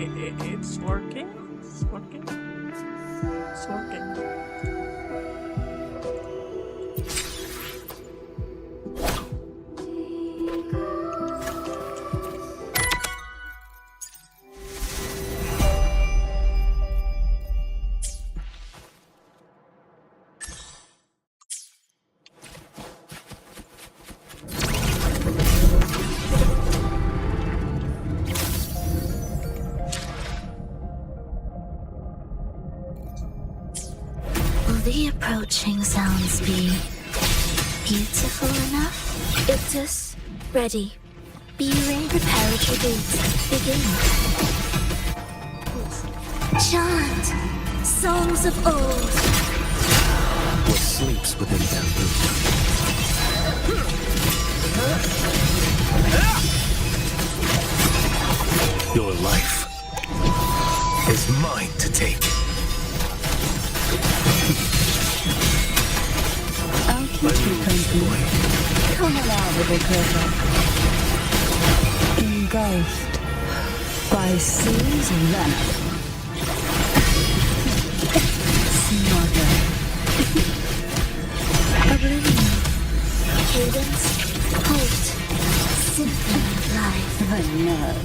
It's working. It's working. It's working. The approaching sounds be beautiful enough? It is ready. Be ready. Preparatory gates begin. Chant songs of old. What sleeps within bamboo? Your life is mine to take. I'll keep you company. Come along, little critter. Engulfed by seas of venom. Smother. Oblivion. Cadence. Halt. Symphony of life. The nerve.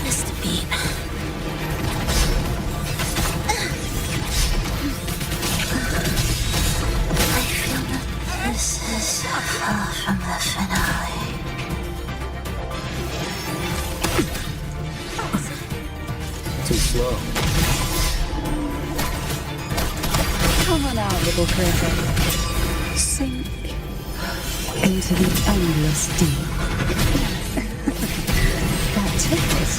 Mr. Bean. This is far from the finale. Too slow. Come on out, little critter. Sink into the endless deep. That tickles.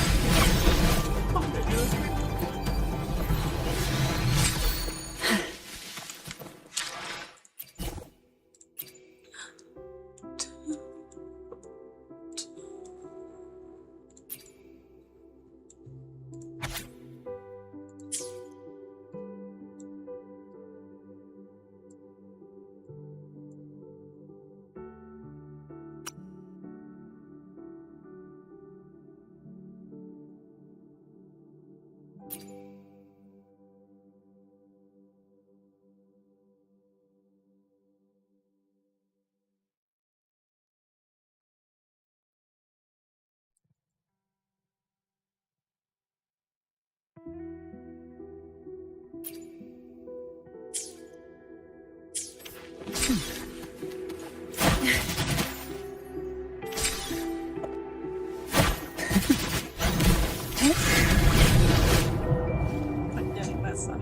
Panjang basah.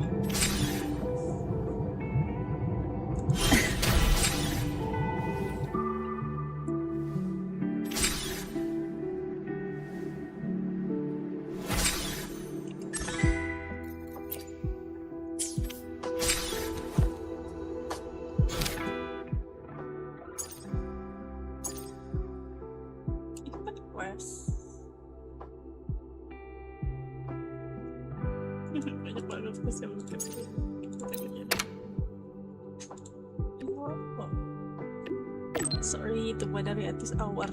Banyak banget spesial kita. Sorry, itu dari atas awar.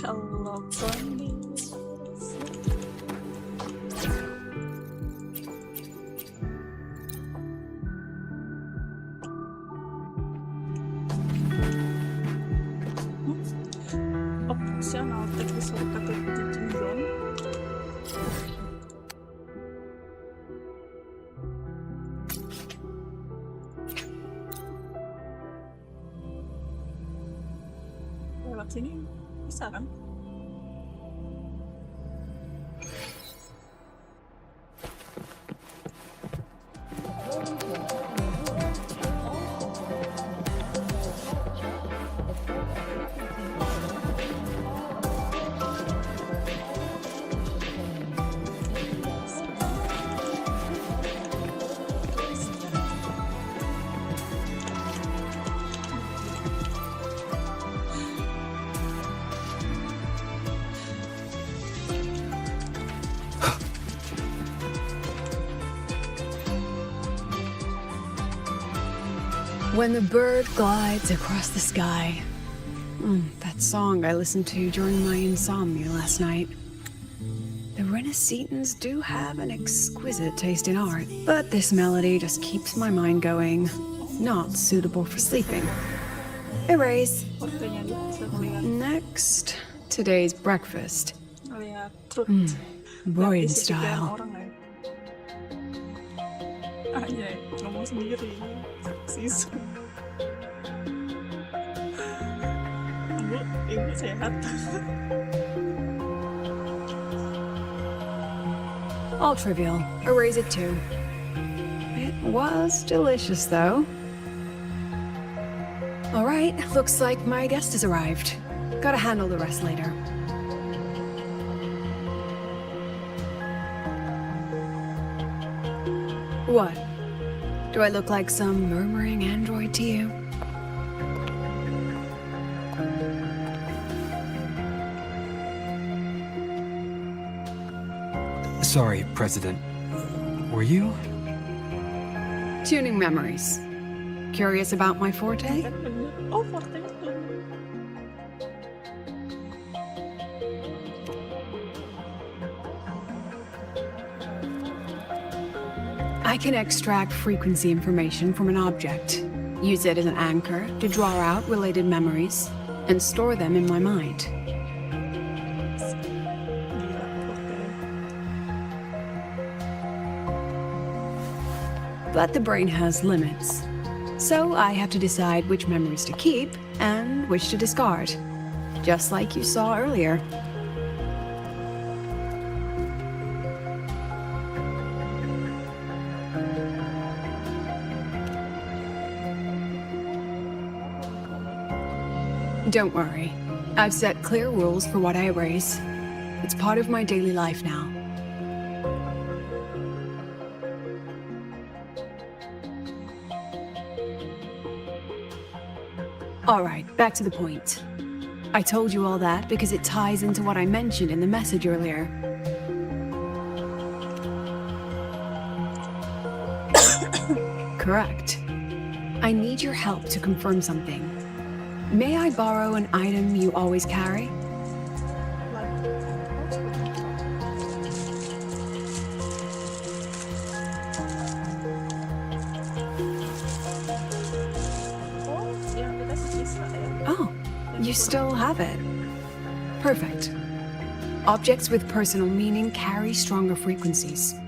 Hello, Tony. Optional teknis kata tujuan. Lewat sini bisa kan? When the bird glides across the sky. That song I listened to during my insomnia last night. The Renaissance do have an exquisite taste in art, but this melody just keeps my mind going. Not suitable for sleeping. Erase. Waktunya lihat Next, today's breakfast. truth. Boyd Isi pikiran style. orang ya. Iya, ngomong sendiri. Sis. Ibu sehat. All trivial. Erase it too. It was delicious though. Alright, looks like my guest has arrived. Gotta handle the rest later. What? Do I look like some murmuring android to you? Sorry, President. Were you? Tuning memories. Curious about my forte? Kan bener. Oh, forte. I can extract frequency information from an object, use it as an anchor to draw out related memories, and store them in my mind. Gila, forte. But the brain has limits. So I have to decide which memories to keep and which to discard. Just like you saw earlier. Don't worry. I've set clear rules for what I erase. It's part of my daily life now. Alright, back to the point. I told you all that because it ties into what I mentioned in the message earlier. Correct. I need your help to confirm something. May I borrow an item you always carry? Oh, yang kita sisa ya. Oh, you still have it. Perfect. Objects with personal meaning carry stronger frequencies.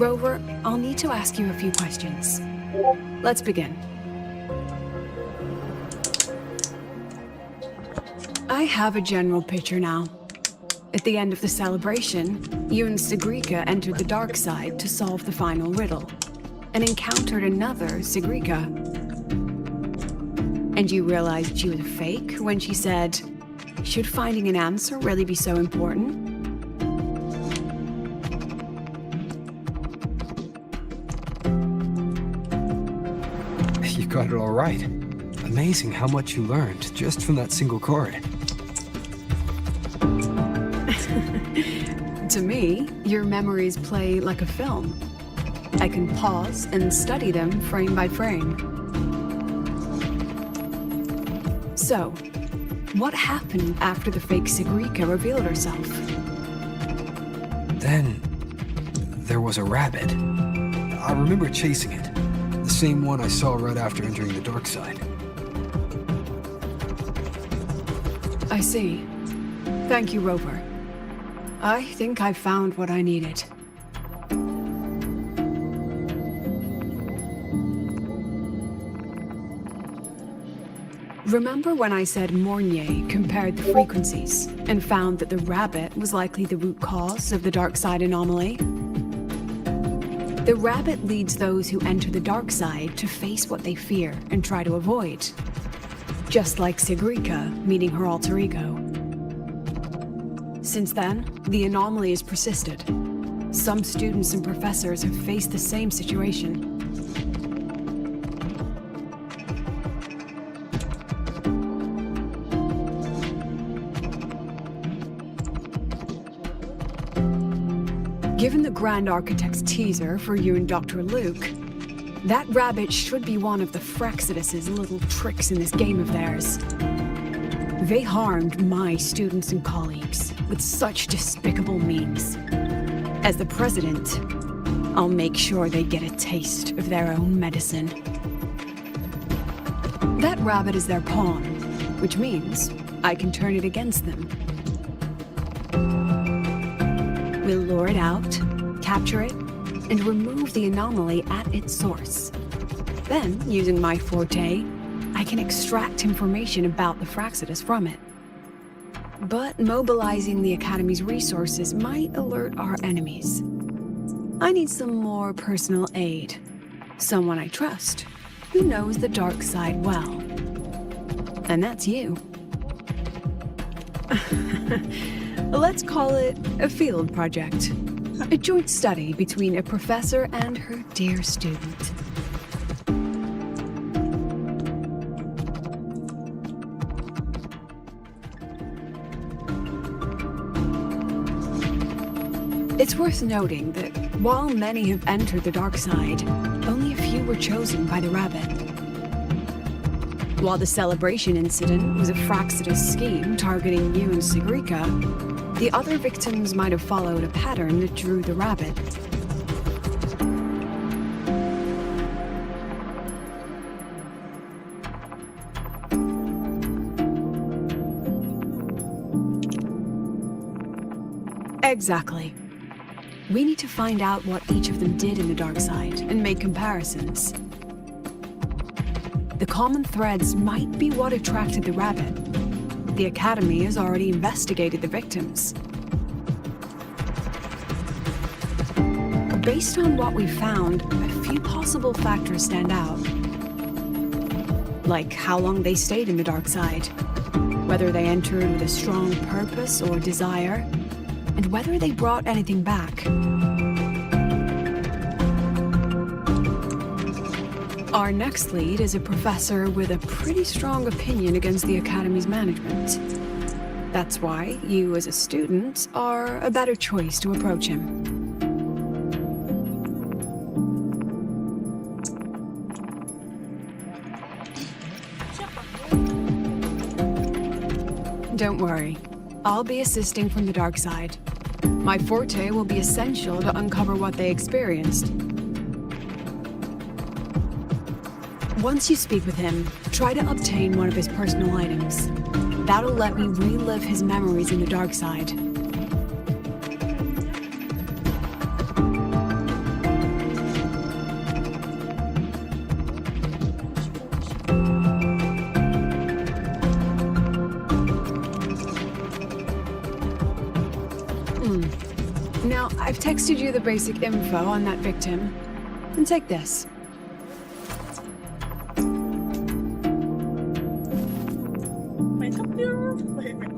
Rover, I'll need to ask you a few questions. Let's begin. I have a general picture now. At the end of the celebration, you and Sigrika entered the dark side to solve the final riddle, and encountered another Sigrika. And you realized she was a fake when she said, "Should finding an answer really be so important?" You got it all right. Amazing how much you learned just from that single chord. To me, your memories play like a film. I can pause and study them frame by frame. So, what happened after the fake Sigrika revealed herself? Then, there was a rabbit. I remember chasing it. The same one I saw right after entering the dark side. I see. Thank you, Rover. I think I've found what I needed. Remember when I said Mornier compared the frequencies and found that the rabbit was likely the root cause of the dark side anomaly? The rabbit leads those who enter the dark side to face what they fear and try to avoid. Just like Sigrika meeting her alter ego. Since then, the anomaly has persisted. Some students and professors have faced the same situation. Given the Grand Architect's teaser for you and Dr. Luke, That rabbit should be one of the Frexodus's little tricks in this game of theirs. They harmed my students and colleagues with such despicable means. As the president, I'll make sure they get a taste of their own medicine. That rabbit is their pawn, which means I can turn it against them. We'll lure it out, capture it, and remove the anomaly at its source. Then, using my forte, I can extract information about the Frexodus from it. But mobilizing the Academy's resources might alert our enemies. I need some more personal aid. Someone I trust, who knows the dark side well. And that's you. Let's call it a field project. A joint study between a professor and her dear student. It's worth noting that while many have entered the dark side, only a few were chosen by the rabbit. While the celebration incident was a Frexodus scheme targeting you and Sigrika, the other victims might have followed a pattern that drew the rabbit. Exactly. We need to find out what each of them did in the dark side and make comparisons. The common threads might be what attracted the rabbit. The Academy has already investigated the victims. Based on what we found, a few possible factors stand out. Like how long they stayed in the dark side, whether they entered with a strong purpose or desire, and whether they brought anything back. Our next lead is a professor with a pretty strong opinion against the Academy's management. That's why you, as a student, are a better choice to approach him. Don't worry. I'll be assisting from the dark side. My forte will be essential to uncover what they experienced. Once you speak with him, try to obtain one of his personal items. That'll let me relive his memories in the dark side. Now, I've texted you the basic info on that victim. And take this. My computer. Wait a minute.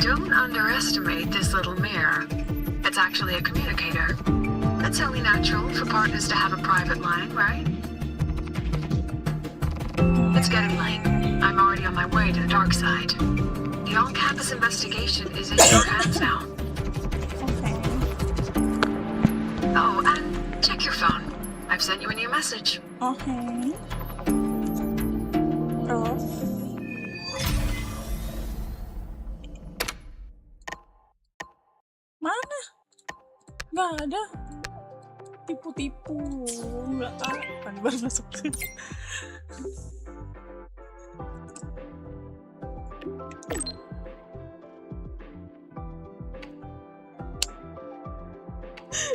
Don't underestimate this little mirror. It's actually a communicator. That's only natural for partners to have a private line, right? It's getting late. I'm already on my way to the dark side. The on-campus investigation is in your hands now. Okay. Oh, and check your phone. I've sent you a new message. Okay. ketipu. Nggak akan baru masuk.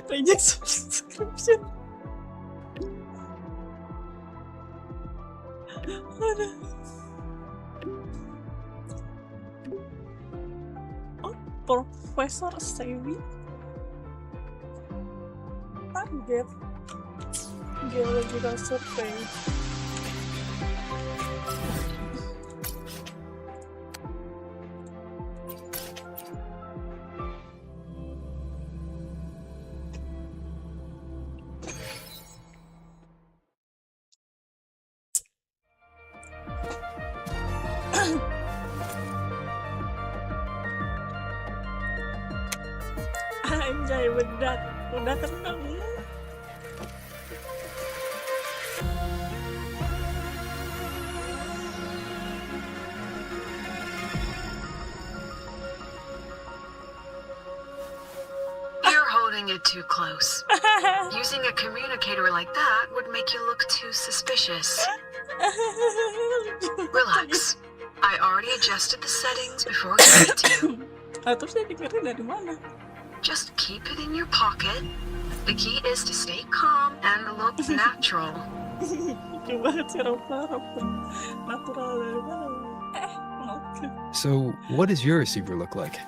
Reject subscription. Aduh. Oh, Profesor Sewi. Target geological survey. Anjay, bedak udah tenang. You're holding it too close. Using a communicator like that would make you look too suspicious. Relax. I already adjusted the settings before giving it to you. Terus dia dengerin dari mana? Just keep it in your pocket. The key is to stay calm and look natural. Lucu banget sih Rafa. Natural dari mana? Oke. So, what does your receiver look like?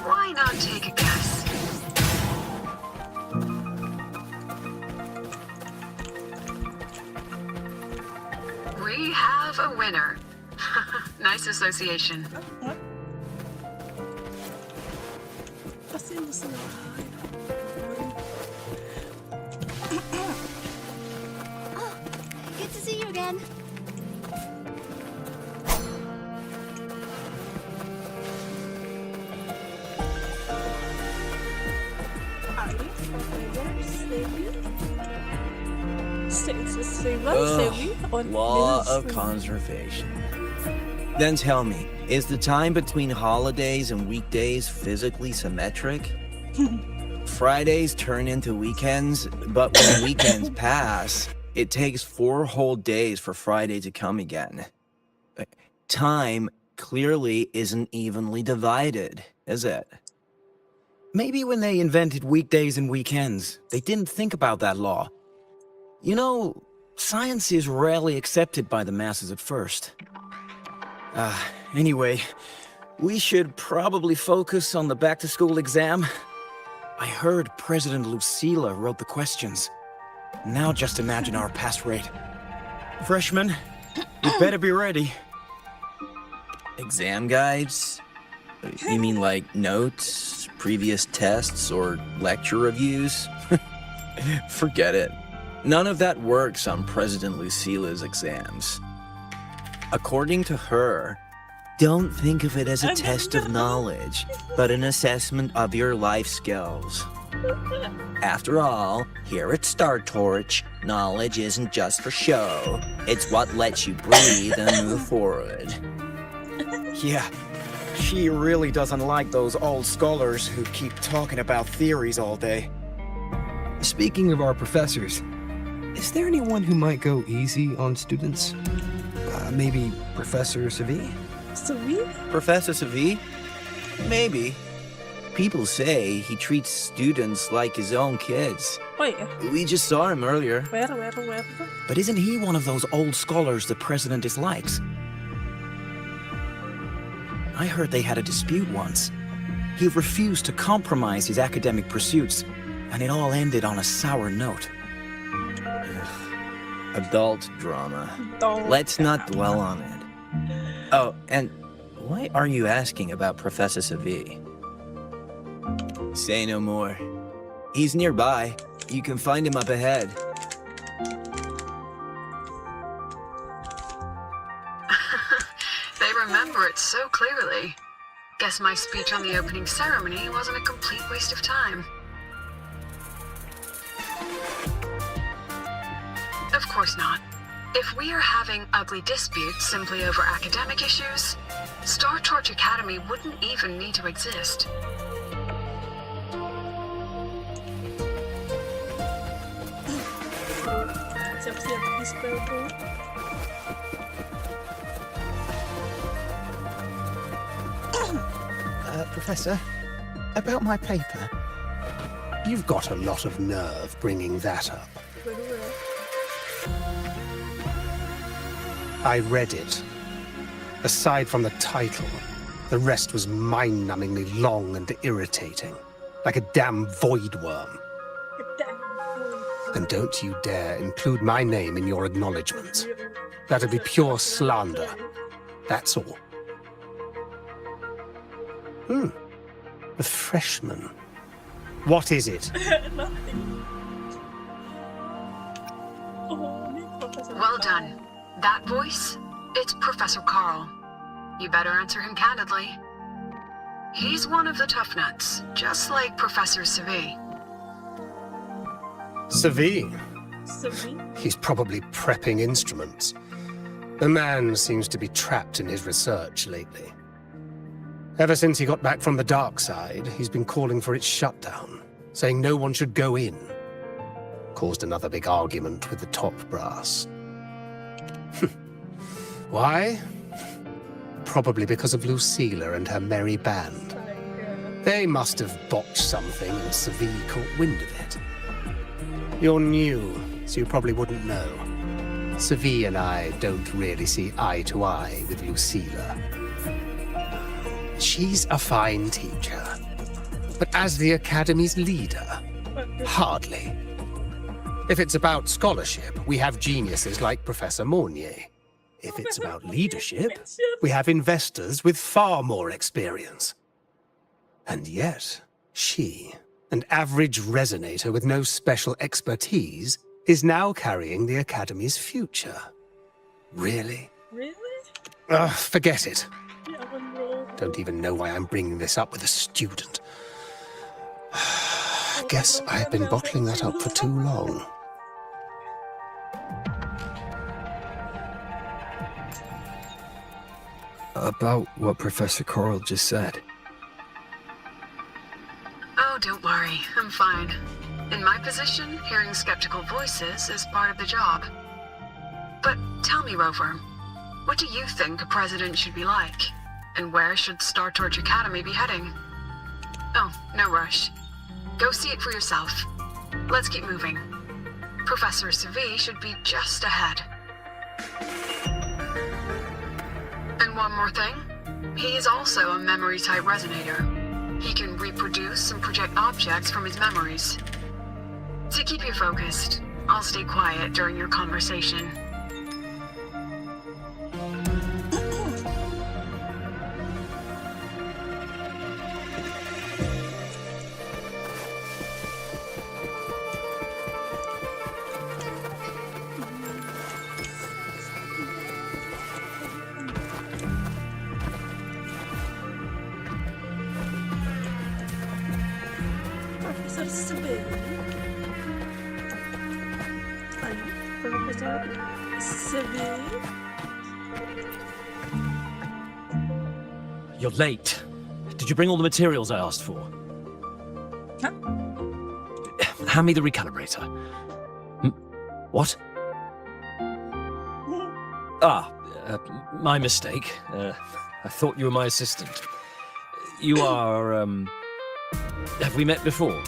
Why not take a guess? We have a winner. Nice association. Pasti bisa. Oh, good to see you again. Law of conservation. Then tell me, is the time between holidays and weekdays physically symmetric? Fridays turn into weekends, but when weekends pass, it takes 4 whole days for Friday to come again. Time clearly isn't evenly divided, is it? Maybe when they invented weekdays and weekends, they didn't think about that law. You know, science is rarely accepted by the masses at first. Anyway, we should probably focus on the back-to-school exam. I heard President Lucila wrote the questions. Now just imagine our pass rate. Freshmen, you better be ready. Exam guides? You mean like notes, previous tests, or lecture reviews? Forget it. None of that works on President Lucila's exams. According to her, don't think of it as a test of knowledge, but an assessment of your life skills. After all, here at Star Torch, knowledge isn't just for show. It's what lets you breathe and move forward. Yeah, she really doesn't like those old scholars who keep talking about theories all day. Speaking of our professors, is there anyone who might go easy on students? Maybe Professor Savi? Sewi? Professor Savi? Maybe. People say he treats students like his own kids. Oh yeah. We just saw him earlier. Where? But isn't he one of those old scholars the president dislikes? I heard they had a dispute once. He refused to compromise his academic pursuits, and it all ended on a sour note. Adult drama. Don't. Let's not dwell on it. Oh, and why are you asking about Professor Savi? Say no more. He's nearby. You can find him up ahead. They remember it so clearly. Guess my speech on the opening ceremony wasn't a complete waste of time. Of course not. If we are having ugly disputes simply over academic issues, Star Torch Academy wouldn't even need to exist. bro. Siap-siap di-spell, bro. Professor, about my paper. You've got a lot of nerve bringing that up. I read it. Aside from the title, the rest was mind-numbingly long and irritating, like a damn void worm. And don't you dare include my name in your acknowledgements. That'd be pure slander. That's all. A freshman. What is it? Well done. That voice? It's Professor Carl. You better answer him candidly. He's one of the tough nuts, just like Professor Savi. Savi? He's probably prepping instruments. The man seems to be trapped in his research lately. Ever since he got back from the dark side, he's been calling for its shutdown, saying no one should go in. Caused another big argument with the top brass. Why? Probably because of Lucilla and her merry band. They must have botched something and Savi caught wind of it. You're new, so you probably wouldn't know. Savi and I don't really see eye to eye with Lucilla. She's a fine teacher, but as the Academy's leader, hardly. If it's about scholarship, we have geniuses like Professor Mornier. If it's about leadership, we have investors with far more experience. And yet, she, an average resonator with no special expertise, is now carrying the Academy's future. Really? Really? Forget it. Ya ampun, bro. Don't even know why I'm bringing this up with a student. Guess I've been bottling that up for too long. About what Professor Carl just said. Oh, don't worry. I'm fine. In my position, hearing skeptical voices is part of the job. But tell me, Rover, what do you think a president should be like? And where should Star Torch Academy be heading? Oh, no rush. Go see it for yourself. Let's keep moving. Professor Savi should be just ahead. And one more thing. He is also a memory-type resonator. He can reproduce and project objects from his memories. To keep you focused, I'll stay quiet during your conversation. Professor Sambil. Professor Sambil. You're late. Did you bring all the materials I asked for? Huh? Hand me the recalibrator. What? My mistake. I thought you were my assistant. You are, have we met before?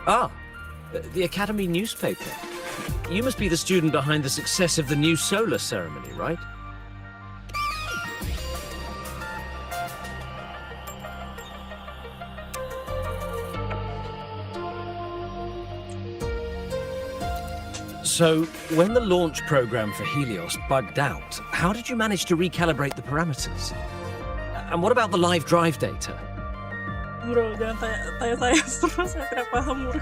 The Academy newspaper. You must be the student behind the success of the new solar ceremony, right? So, when the launch program for Helios bugged out, how did you manage to recalibrate the parameters? And what about the live drive data? Bro, jangan tanya-tanya terus, saya tidak paham, bro.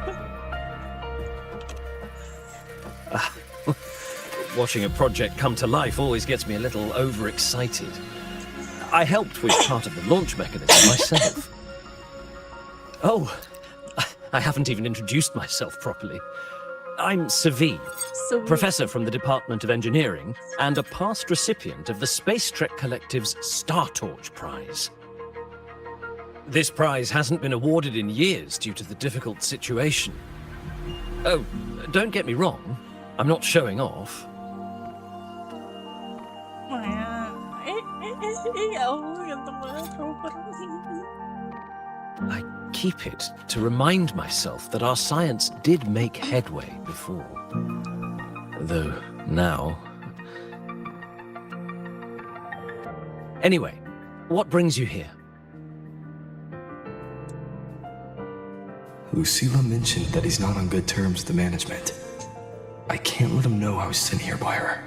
Watching a project come to life always gets me a little overexcited. I helped with part of the launch mechanism myself. Oh, I haven't even introduced myself properly. I'm Savi, professor from the Department of Engineering and a past recipient of the Space Trek Collective's Star Torch Prize. This prize hasn't been awarded in years due to the difficult situation. Oh, don't get me wrong. I'm not showing off. I keep it to remind myself that our science did make headway before. Though now... Anyway, what brings you here? Lucila mentioned that he's not on good terms with the management. I can't let him know I was sent here by her.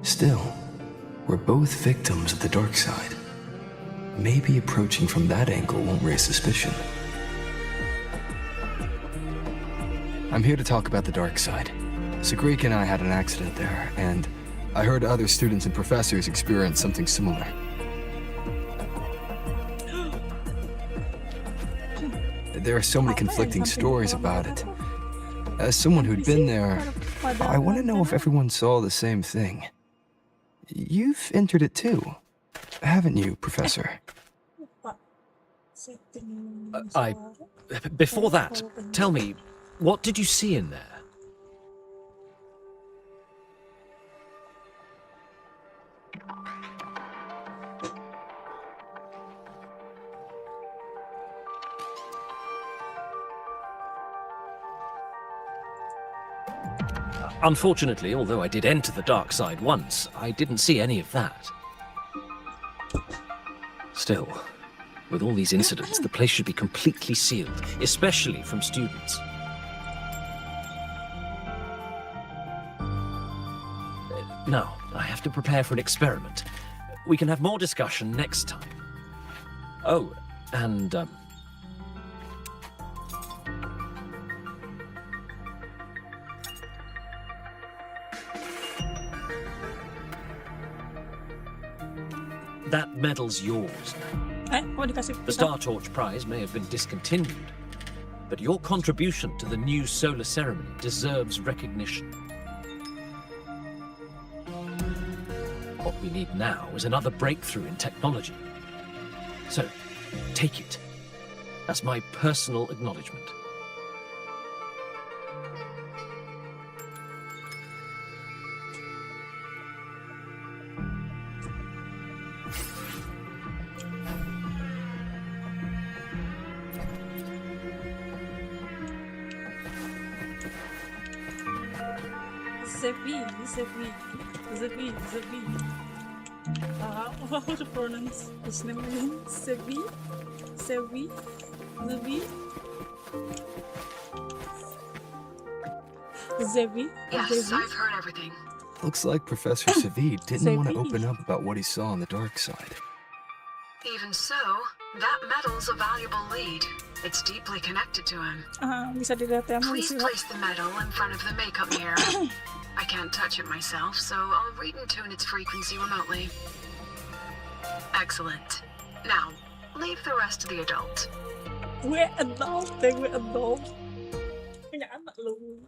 Still, we're both victims of the dark side. Maybe approaching from that angle won't raise suspicion. I'm here to talk about the dark side. Sagrika and I had an accident there, and I heard other students and professors experience something similar. There are so many conflicting stories about it. As someone who'd been there, I want to know if everyone saw the same thing. You've entered it too, haven't you, Professor? Before that, tell me, what did you see in there? Unfortunately, although I did enter the dark side once, I didn't see any of that. Still, with all these incidents, the place should be completely sealed, especially from students. Now, I have to prepare for an experiment. We can have more discussion next time. Oh, and, that medal's yours now. The Star Torch Prize may have been discontinued, but your contribution to the new solar ceremony deserves recognition. What we need now is another breakthrough in technology. So, take it as my personal acknowledgement. Zevi. How to pronounce his name again? Zevi. Yes, I've heard everything. Looks like Professor Savid didn't want to open up about what he saw on the dark side. Even so, that medal's a valuable lead. It's deeply connected to him. Please place the medal in front of the makeup mirror. I can't touch it myself, so I'll read and tune its frequency remotely. Excellent. Now, leave the rest to the adult. We're adult. Punya anak lu.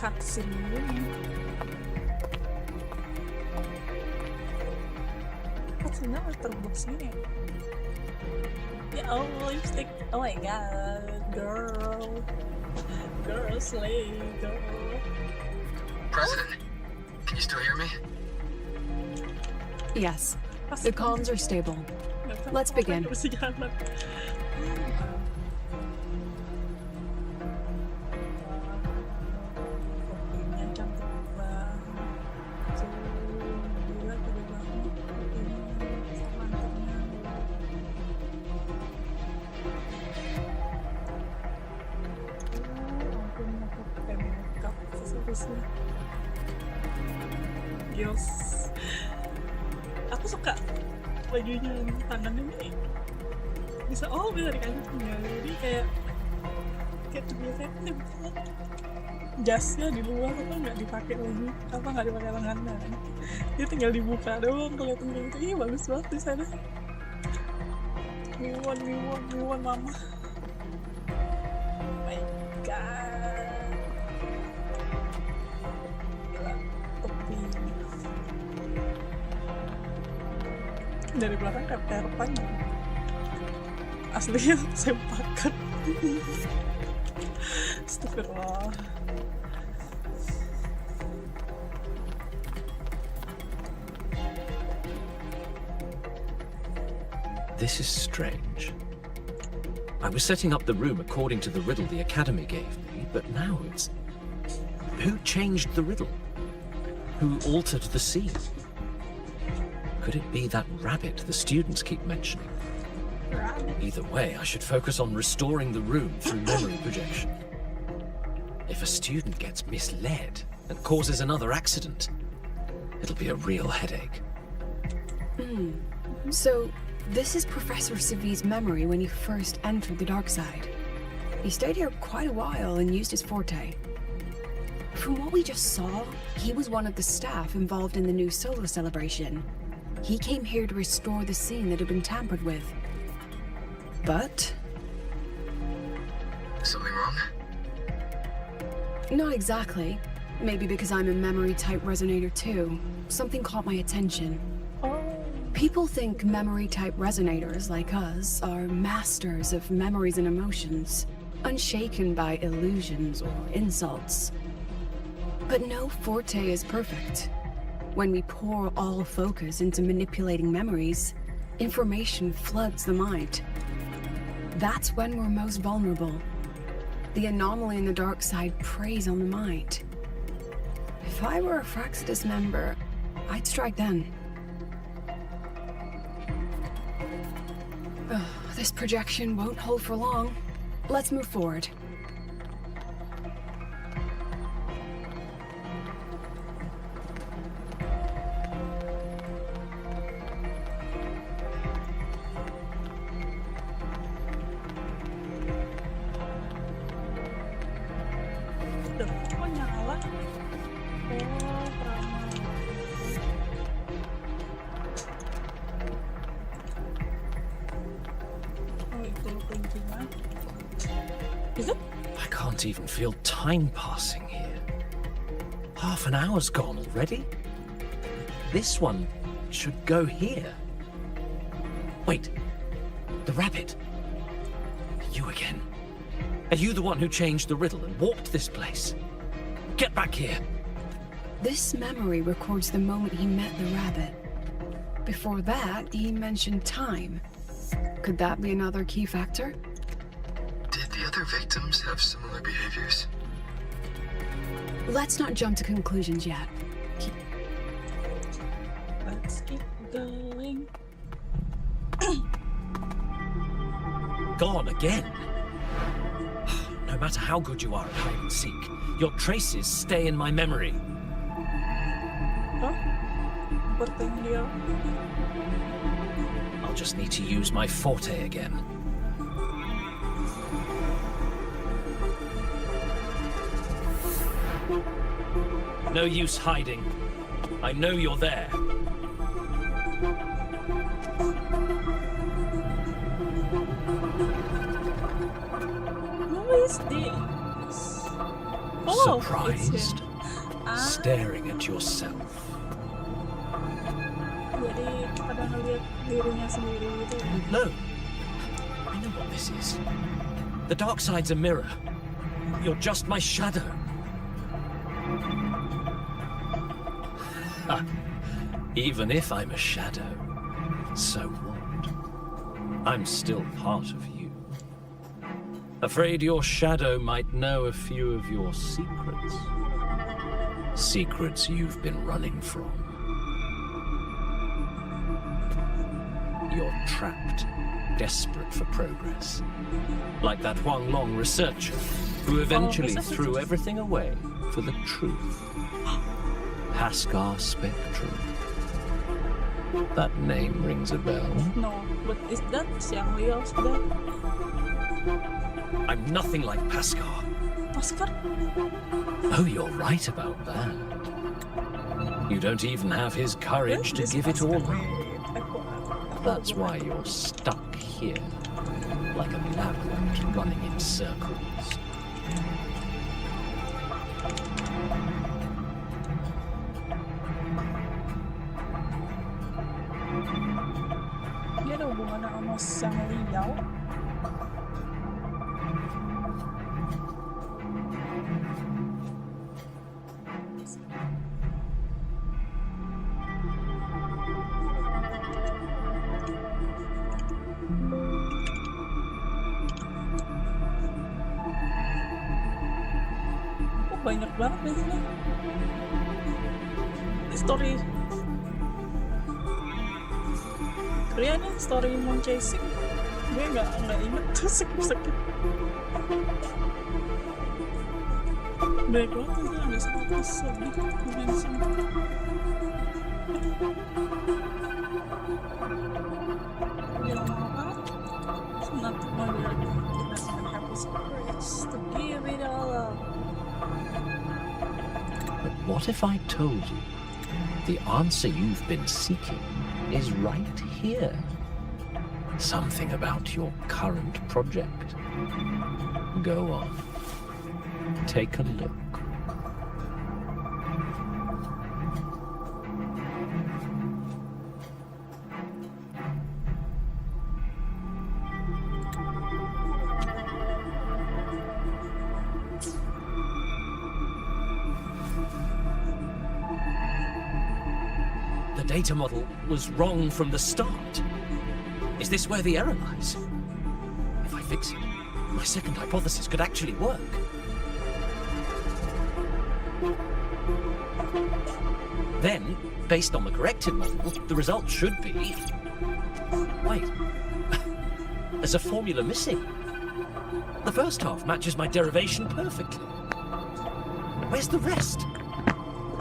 Cutscene dulu. Cutscene letterbox ini. Ya Allah, lipstick. Oh my god, girl slay, girl. President, can you still hear me? Yes, the comms are stable. Let's begin. Gils. Aku suka bajunya, tangannya ini bisa dikasih ya. Jadi kayak biasanya kan jasnya di luar apa nggak dipakai lagi, nggak dipakai lengannya kan. Dia tinggal dibuka doang kelihatan kayak gitu. Ih, bagus banget di sana. We won, mama. Oh my god. Gila, topi. Dari belakang kayak terpan. Aslinya sempakan. Astagfirullah. This is strange. I was setting up the room according to the riddle the Academy gave me, but now it's... Who changed the riddle? Who altered the scene? Could it be that rabbit the students keep mentioning? Either way, I should focus on restoring the room through memory projection. If a student gets misled and causes another accident, it'll be a real headache. So, this is Professor Savi's memory when he first entered the dark side. He stayed here quite a while and used his forte. From what we just saw, he was one of the staff involved in the new solar celebration. He came here to restore the scene that had been tampered with. But... Something wrong? not exactly. Maybe because I'm a memory-type resonator too. Something caught my attention. People think memory-type resonators like us are masters of memories and emotions, unshaken by illusions or insults. But no forte is perfect. When we pour all focus into manipulating memories, information floods the mind. That's when we're most vulnerable. The anomaly in the dark side preys on the mind. If I were a Fraxidus member, I'd strike then. This projection won't hold for long. Let's move forward. Kok nyala? Is it? I can't even feel time passing here. Half an hour's gone already? This one should go here. Wait, the rabbit. You again. Are you the one who changed the riddle and warped this place? Get back here. This memory records the moment he met the rabbit. Before that, he mentioned time. Could that be another key factor? Did the other victims have similar behaviors? Let's not jump to conclusions yet. Let's keep going. Gone again. No matter how good you are at hide and seek, your traces stay in my memory. Huh? What thing here? I'll just need to use my forte again. No use hiding. I know you're there. Who is this? Oh, Surprised, it's him. staring at yourself. Jadi pada ngeliat dirinya sendiri gitu. No, I know what this is. The dark side's a mirror. You're just my shadow. Ha. Even if I'm a shadow, so what? I'm still part of you. Afraid your shadow might know a few of your secrets. Secrets you've been running from. You're trapped, desperate for progress. Like that Huang Long researcher who eventually threw everything away for the truth. Haskar Spectrum. That name rings a bell. No, but is that Xiang Liu's dad? I'm nothing like Paskar. Paskar? Oh, you're right about that. You don't even have his courage to give it all up. That's why you're stuck here, like a labyrinth running in circles. Dia ada hubungannya sama Sang Liao. Banyak banget di sini. Story Korea nih, story Moon Chasing. Gue nggak inget tuh skip. Baik banget tuh, ada 100 lebih di sini. Dia ngomong apa? Not more lagi. Kita akan happy secrets to give it all up. But what if I told you the answer you've been seeking is right here? Something about your current project? Go on. Take a look. The data model was wrong from the start. Is this where the error lies? If I fix it, my second hypothesis could actually work. Then, based on the corrected model, the result should be... Wait. There's a formula missing. The first half matches my derivation perfectly. Where's the rest?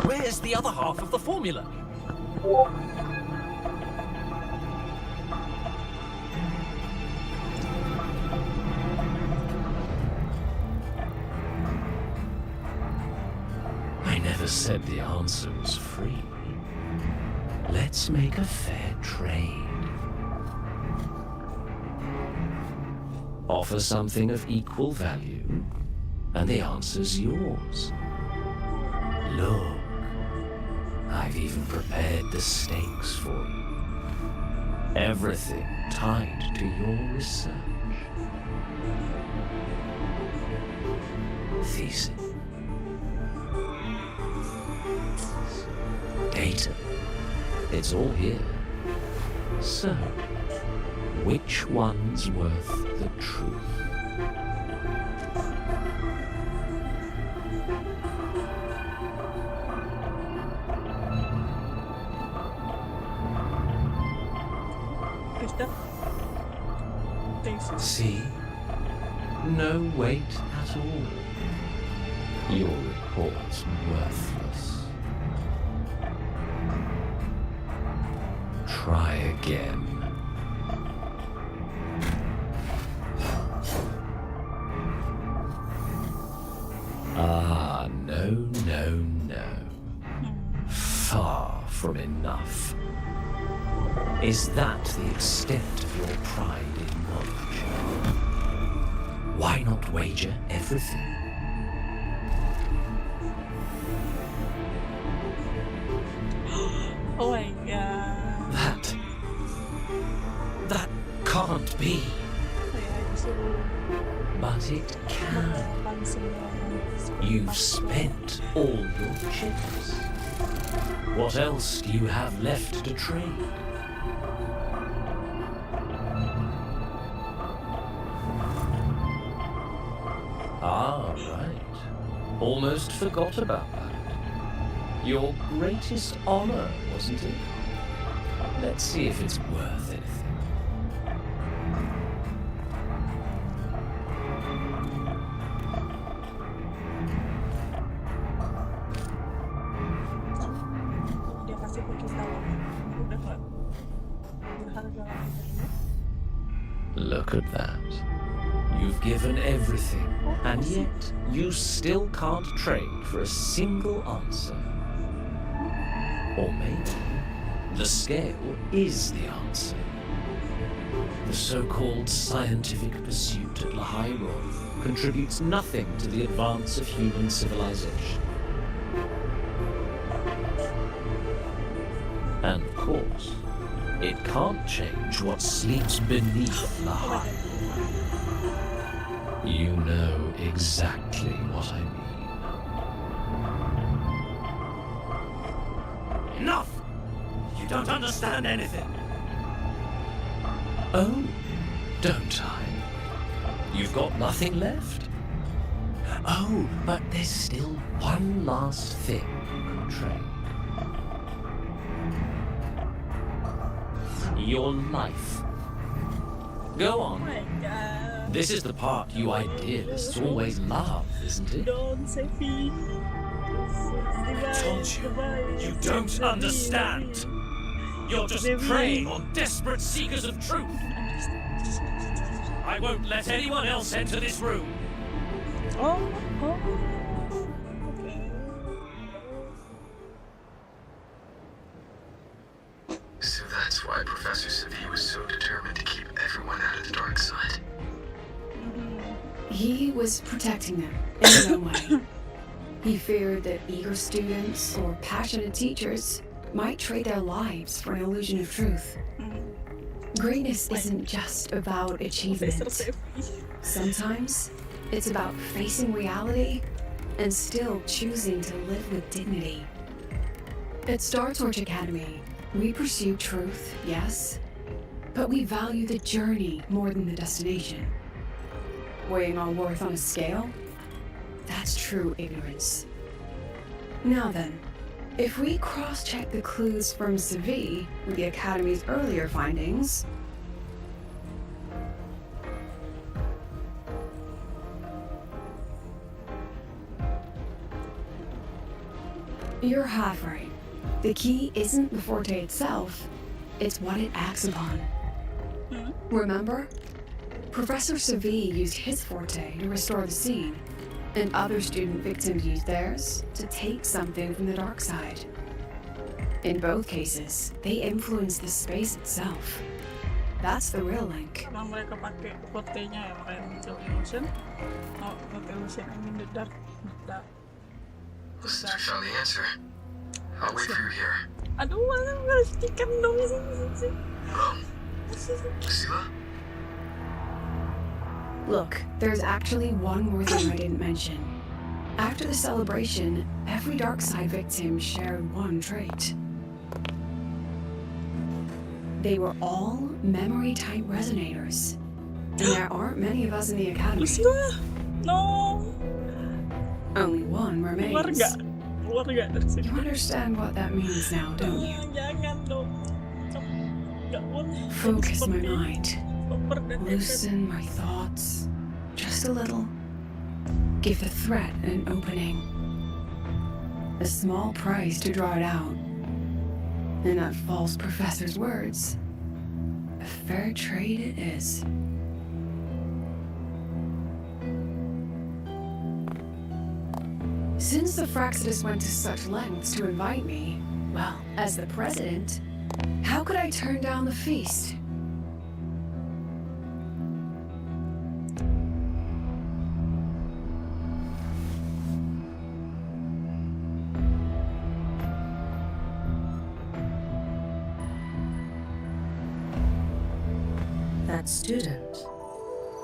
Where's the other half of the formula? I never said the answer was free. Let's make a fair trade. Offer something of equal value, and the answer's yours. Look, I've even prepared the stakes for you. Everything tied to your research. Thesis. Data. It's all here. So, which one's worth the truth? See? No weight at all. Your report's worthless. Try again. Ah, no. Far from enough. Is that the extent of your pride in knowledge? Why not wager everything? Oh my god. That can't be. But it can. You've spent all your chips. What else do you have left to trade? Ah, right. Almost forgot about that. Your greatest honor, wasn't it? Let's see if it's worth anything. Dia kasih ke kita udah nggak berharga lagi. Look at that. You've given everything, and yet you still can't trade for a single answer. Or maybe the scale is the answer. The so-called scientific pursuit at Lahairo contributes nothing to the advance of human civilization. And of course, it can't change what sleeps beneath Lahairo. You know exactly what I mean. Enough! You don't understand anything. Oh, don't I? You've got nothing left? Oh, but there's still one last thing you can trade. Your life. Go on. Oh my god. This is the part you idealists always love, isn't it? Don't say please. I told you, you don't understand. You're just preying on desperate seekers of truth. I won't let anyone else enter this room. Oh. So that's why Professor Savi was so determined to keep everyone out of the dark side. He was protecting them in his own way. He feared that eager students or passionate teachers might trade their lives for an illusion of truth. Greatness isn't just about achievement. Sometimes it's about facing reality and still choosing to live with dignity. At Star Torch Academy, we pursue truth, yes, but we value the journey more than the destination. Weighing our worth on a scale? That's true ignorance. Now then, if we cross-check the clues from Savi with the Academy's earlier findings, you're half right. The key isn't the forte itself, it's what it acts upon. Remember? Professor Savi used his forte to restore the scene, and other student victims used theirs to take something from the dark side. In both cases, they influenced the space itself. That's the real link. Karena mereka pakai forte-nya ya, makanya muncul illusion. Oh, not illusion, I mean the dark. Listen to found the answer. I'll wait for you here. Aduh, mana pastikan dong sih. Lucila? Look, there's actually one more thing I didn't mention. After the celebration, every dark side victim shared one trait. They were all memory-type resonators. And there aren't many of us in the Academy. Lucila? No. Only one remains. Keluar nggak dari sini? You understand what that means now, don't you? Jangan dong. Nggak boleh. Focus my mind. Super dan Loosen my thoughts. Just a little. Give the threat an opening. A small price to draw it out. In that false professor's words, a fair trade it is. Since the Fraxidus went to such lengths to invite me, well, as the president, how could I turn down the feast? That student.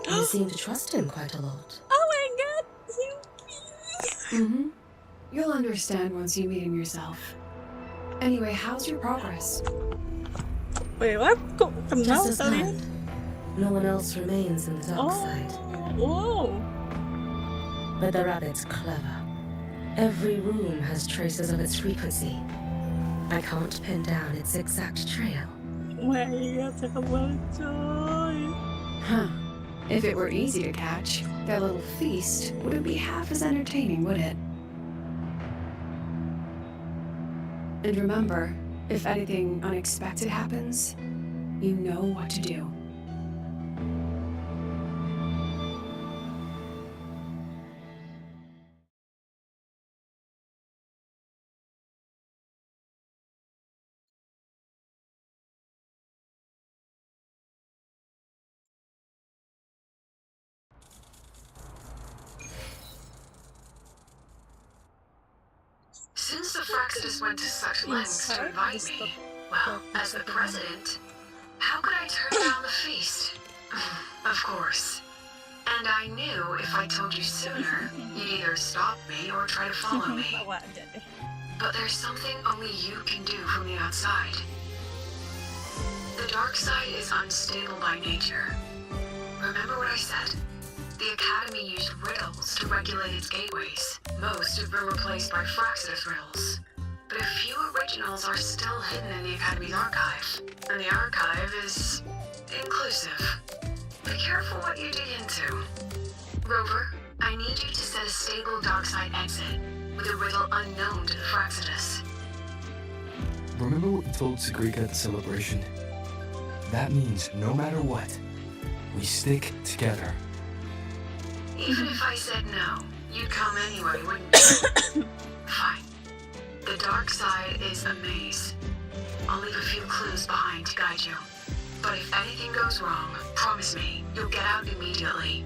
You seem to trust him quite a lot. Oh my god, Mm-hmm. You'll understand once you meet him yourself. Anyway, how's your progress? Wait, what? Kok kenal Just as kalian? planned. No one else remains in the dark side. Whoa. But the rabbit's clever. Every room has traces of its frequency. I can't pin down its exact trail. Oh my god, cakep banget coy. Huh. If it were easy to catch, that little feast wouldn't be half as entertaining, would it? And remember, if anything unexpected happens, you know what to do. Fraxidus went to such lengths to invite me, well, as the president, how could I turn down the feast? Of course. And I knew if I told you sooner, you'd either stop me or try to follow me. But there's something only you can do from the outside. The dark side is unstable by nature. Remember what I said? The Academy used riddles to regulate its gateways. Most have been replaced by Fraxidus riddles. But a few originals are still hidden in the Academy's archive. And the archive is inclusive. Be careful what you dig into. Rover, I need you to set a stable darkside exit with a riddle unknown to the Fraxidus. Remember what you told Sagrika at the celebration? That means no matter what, we stick together. Even if I said no, you'd come anyway, wouldn't you? Fine. The dark side is a maze. I'll leave a few clues behind to guide you. But if anything goes wrong, promise me, you'll get out immediately.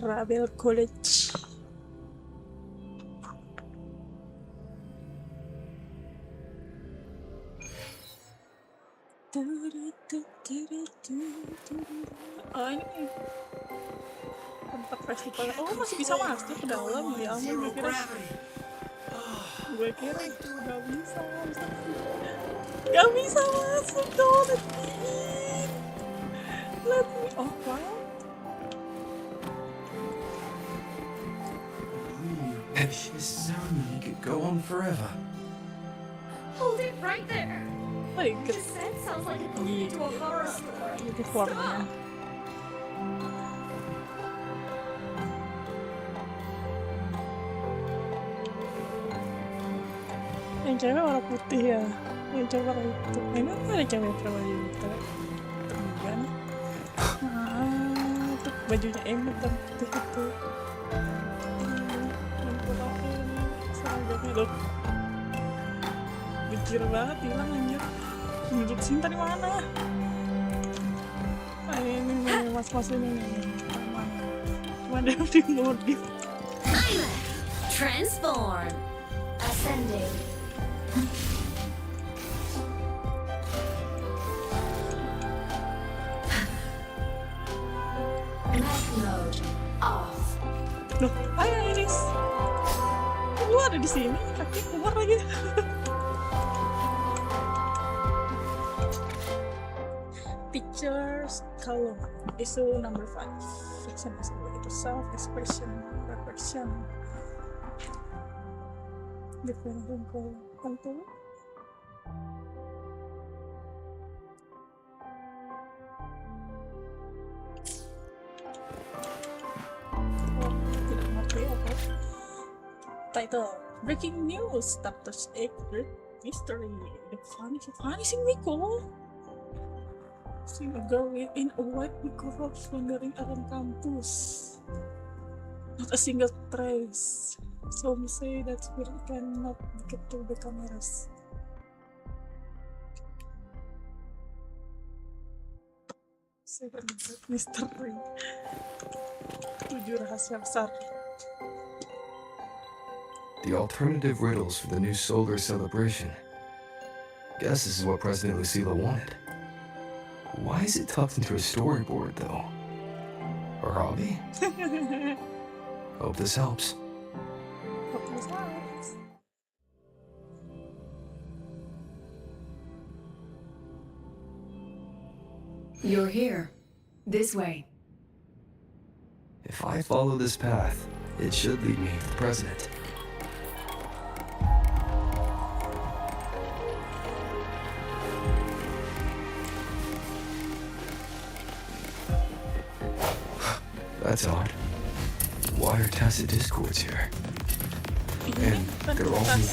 Rabel College. Oh ini tempat festival. Oh masih bisa masuk ke dalam ya ampun, gue kira itu nggak bisa masuk dong. Let me oh wow. This ceremony could go on forever. Hold it right there. Like The set sounds like it's going into a horror story. Stop. Yang cewek warna putih ya, yang cewek warna hitam. Ini ada cewek warna hitam. Kan? Tuh bajunya emot dan putih itu. Seragamnya loh. Benjir banget hilang anjir. Duduk sini tadi mana? Ah, ini mas-mas ini nih. Cuma ada di modif. Transform. Ascending. Mech mode off. Loh, ayo Iris. Lu ada di sini, kaki keluar lagi. Teachers column issue number 5. Fiction is itu self-expression, reflection. Different control. Tidak mengerti apa. Title: Breaking News. Chapters 8. Mystery. The funny sing Miko. Seeing a girl in a white microbes wandering around campus. Not a single trace. Some say that spirit cannot get through the cameras. Seven mystery. 7 rahasia besar. The alternative riddles for the new solar celebration. Guess this is what President Lucila wanted. Why is it tucked into a storyboard, though? Her hobby? Hope this helps. You're here. This way. If I follow this path, it should lead me to the president. That's odd. Why are tacit discords here? And they're all moving.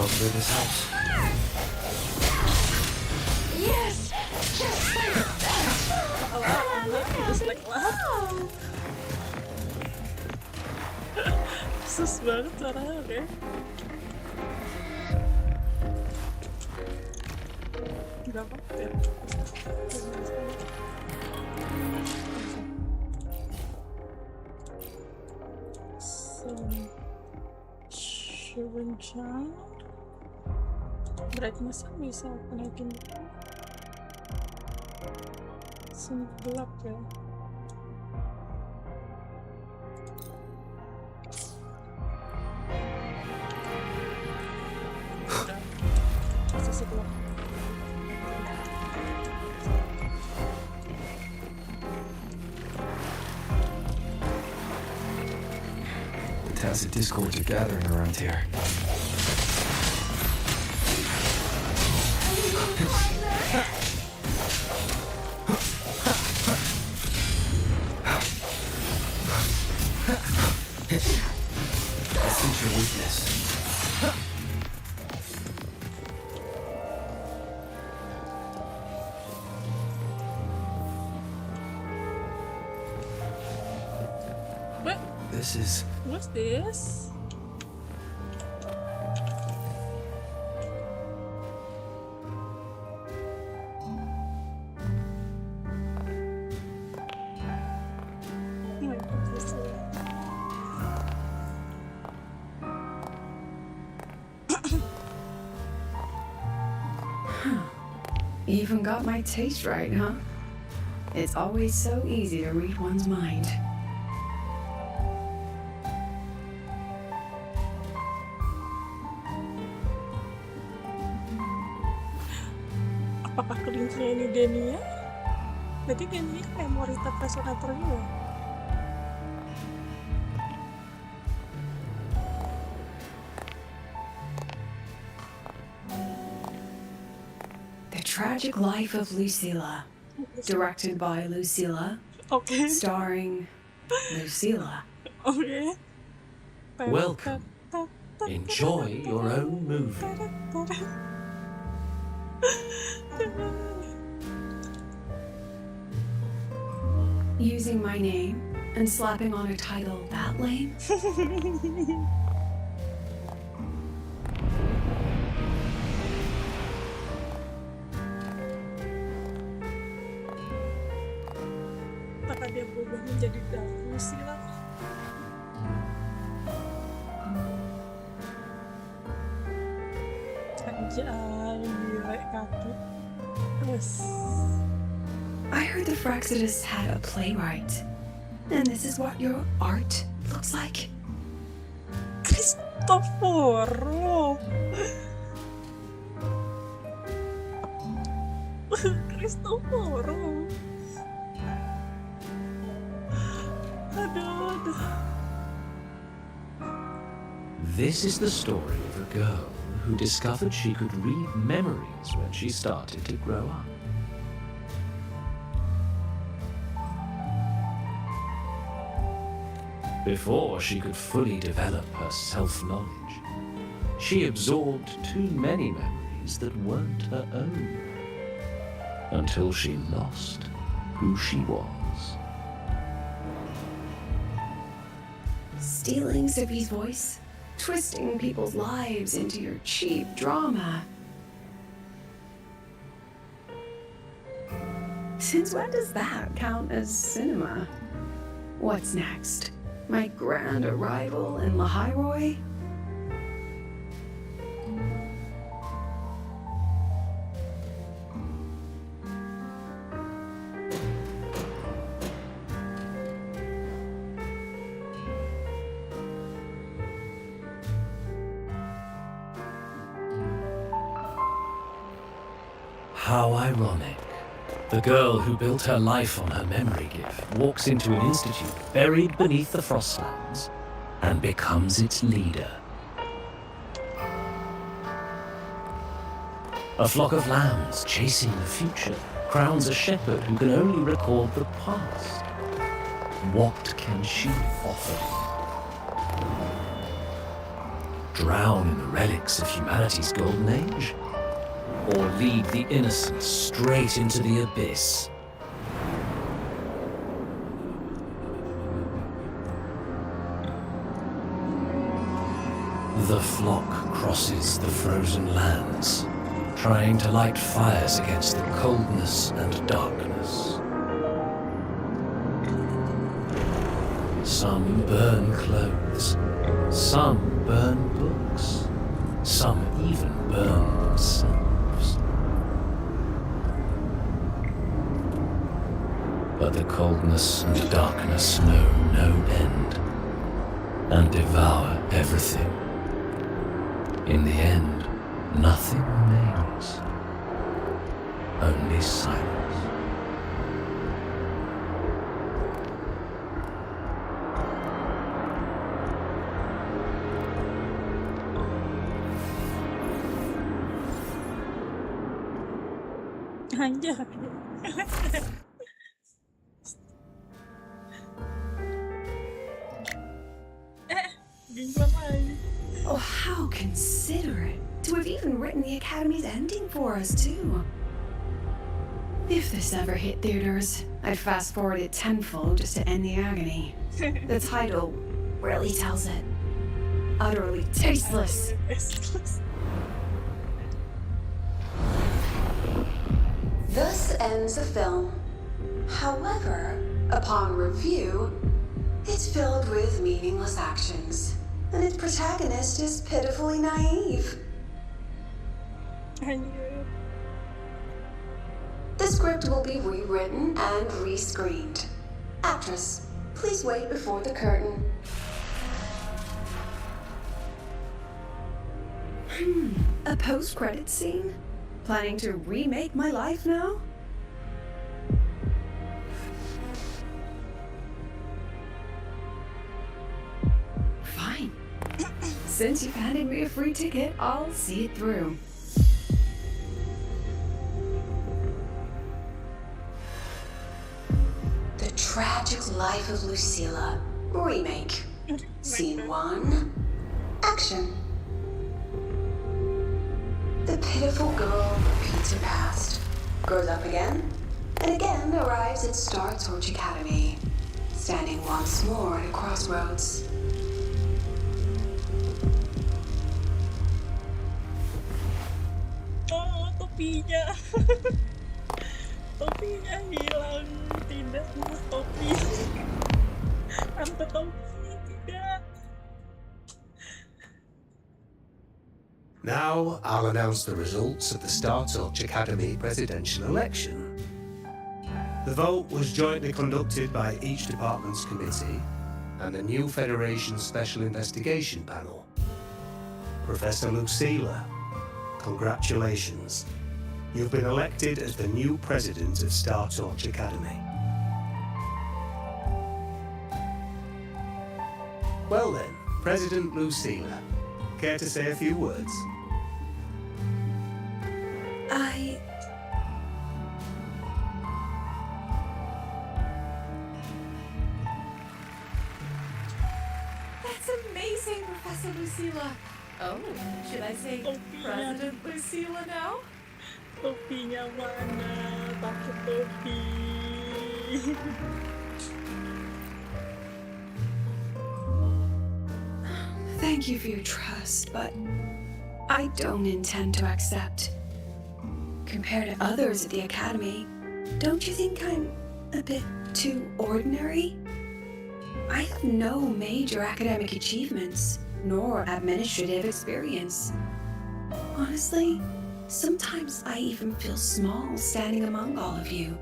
I'll clear this house. Yes! Just like that! Just like what? Sus banget suaranya, oke. Gak apa-apa ya. Shuriken. Brightness-nya bisa aku naikin. Sini gelap ya. Udah. Masih gelap. The tacit discords are gathering around here. I sense your weakness. What? This is... What's this? Even got my taste right, huh? It's always so easy to read one's mind. Apakah kelincinya ini Denia? Berarti Denia memorita resonator juga. The Tragic Life of Lucilla. Directed by Lucilla. Okay. Starring Lucilla. Okay. Welcome. Enjoy your own movie. Using my name and slapping on a title that lame? Apakah dia berubah menjadi Lucilla? Anjay, gila kaki. Terus. I heard the Fraxidus had a playwright. And this is what your art looks like? Cristoforo. Cristoforo. Aduh. This is the story of a girl who discovered she could read memories when she started to grow up. Before she could fully develop her self-knowledge, she absorbed too many memories that weren't her own, until she lost who she was. Stealing Zippy's voice? Twisting people's lives into your cheap drama. Since when does that count as cinema? What's next? My grand arrival in Lahiroy? How ironic. The girl who built her life on her memory gift walks into an institute buried beneath the Frostlands and becomes its leader. A flock of lambs chasing the future crowns a shepherd who can only record the past. What can she offer? Drown in the relics of humanity's golden age? Or lead the innocent straight into the abyss? The flock crosses the frozen lands, trying to light fires against the coldness and darkness. Some burn clothes, some burn books, some even burn themselves. But the coldness and darkness know no end, and devour everything. In the end, nothing remains, only silence. Anjay. Oh, how considerate to have even written the Academy's ending for us, too. If this ever hit theaters, I'd fast forward it tenfold just to end the agony. The title really tells it. Utterly tasteless. Thus ends the film. However, upon review, it's filled with meaningless actions, and its protagonist is pitifully naive. The script will be rewritten and rescreened. Actress, please wait before the curtain. A post-credit scene? Planning to remake my life now? Fine. Since you've handed me a free ticket, I'll see it through. The Tragic Life of Lucilla, remake. Scene 1, action. The pitiful girl repeats her past, grows up again, and again arrives at Star Torch Academy, standing once more at a crossroads. Oh, topinya. Topinya hilang. Tidak, topi. Tanpa topi, tidak. Now, I'll announce the results of the Star Torch Academy presidential election. The vote was jointly conducted by each department's committee and the new Federation Special Investigation Panel. Professor Lucilla, congratulations. You've been elected as the new president of Star Torch Academy. Well then, President Lucilla, care to say a few words? That's amazing, Professor Lucilla. Oh, should I say President Lucilla now? Topinya mana? Pakai topi. Thank you for your trust, but I don't intend to accept. Compared to others at the Academy, don't you think I'm a bit too ordinary? I have no major academic achievements, nor administrative experience. Honestly, sometimes I even feel small standing among all of you.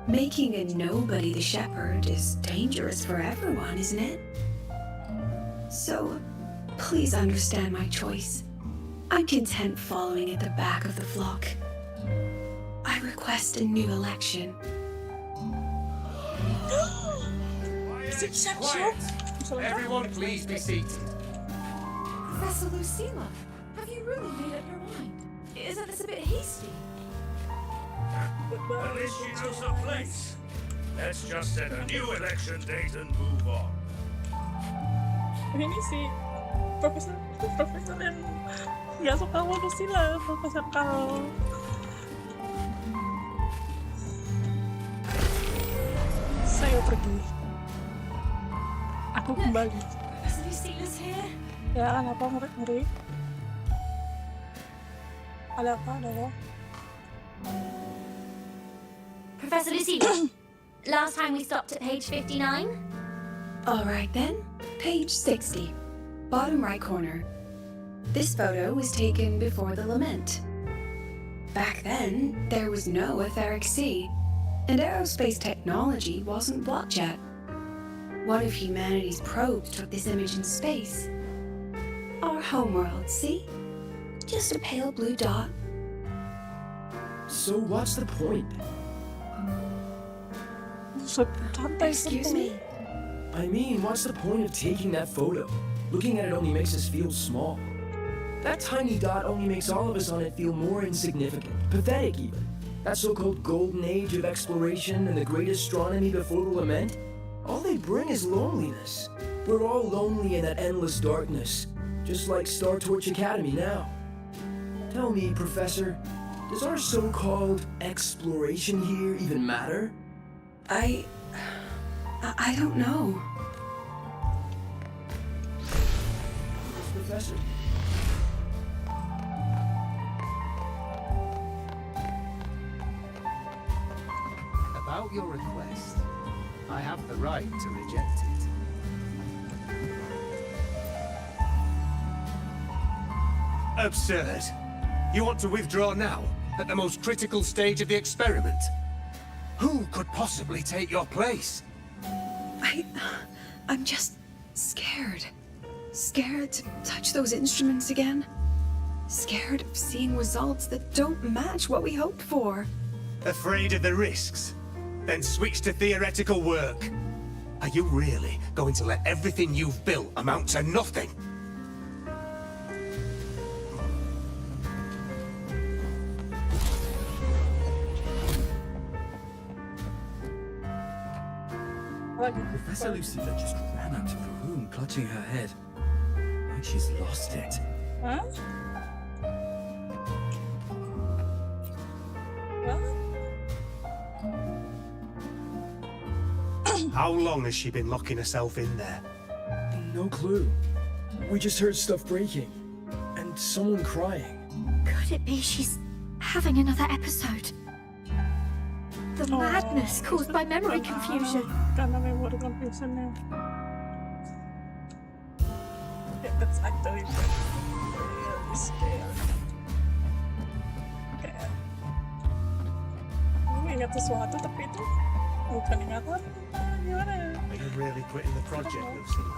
Making a nobody the shepherd is dangerous for everyone, isn't it? So, please understand my choice. I'm content following at the back of the flock. I request a new election. Quiet! Everyone please be seated. Professor Lucilla, have you really made up your mind? Isn't this a bit bit hasty. At least she knows her place. Let's just set a new election date and move on. Ini si profesor yang nggak suka Lucilla, Profesor Carl. Saya pergi. Aku kembali. Professor Lucilla's here. Ya, kenapa ngeri? Ada apa? Professor Lucilla, last time we stopped at page 59? Alright then, page 60, bottom right corner. This photo was taken before the lament. Back then, there was no etheric sea, and aerospace technology wasn't blocked yet. One of humanity's probes took this image in space. Our homeworld, see? Just a pale blue dot. So what's the point? Excuse me? I mean, what's the point of taking that photo? Looking at it only makes us feel small. That tiny dot only makes all of us on it feel more insignificant, pathetic even. That so-called golden age of exploration and the great astronomy before the lament, all they bring is loneliness. We're all lonely in that endless darkness, just like Star Torch Academy now. Tell me, Professor, does our so-called exploration here even matter? I don't know. Professor. About your request, I have the right to reject it. Absurd. You want to withdraw now, at the most critical stage of the experiment? Who could possibly take your place? I'm just scared. Scared to touch those instruments again. Scared of seeing results that don't match what we hoped for. Afraid of the risks? Then switch to theoretical work. Are you really going to let everything you've built amount to nothing? Professor Lucilla just ran out of the room, clutching her head. Like she's lost it. Huh? How long has she been locking herself in there? No clue. We just heard stuff breaking. And someone crying. Could it be she's having another episode? The madness caused by memory confusion. Karena memory confusionnya. Yeah, that's actually really scary. Kayak gue ingat sesuatu tapi itu bukan ingatan. Gimana ya? Are you really quitting the project, Lucilla?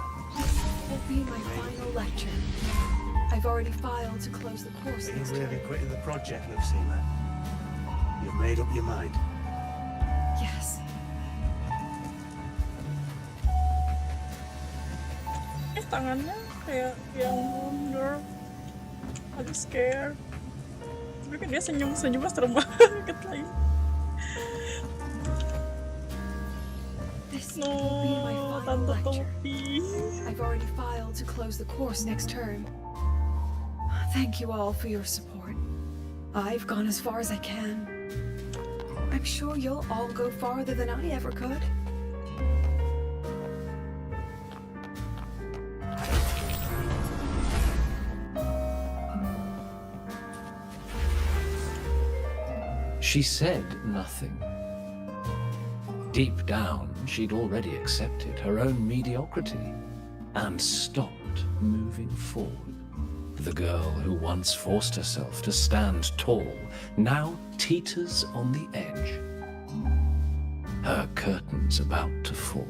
Will be my final lecture. I've already filed to close the course. Are you really quitting the project, Lucilla? You've made up your mind. Yes. Tangannya kayak yang mundur. Lagi scared. Tapi kan dia senyum-senyumnya serem banget lagi. This will be my final Tante lecture. Topi. I've already filed to close the course next term. Thank you all for your support. I've gone as far as I can. I'm sure you'll all go farther than I ever could. She said nothing. Deep down, she'd already accepted her own mediocrity and stopped moving forward. The girl who once forced herself to stand tall now teeters on the edge. Her curtain's about to fall.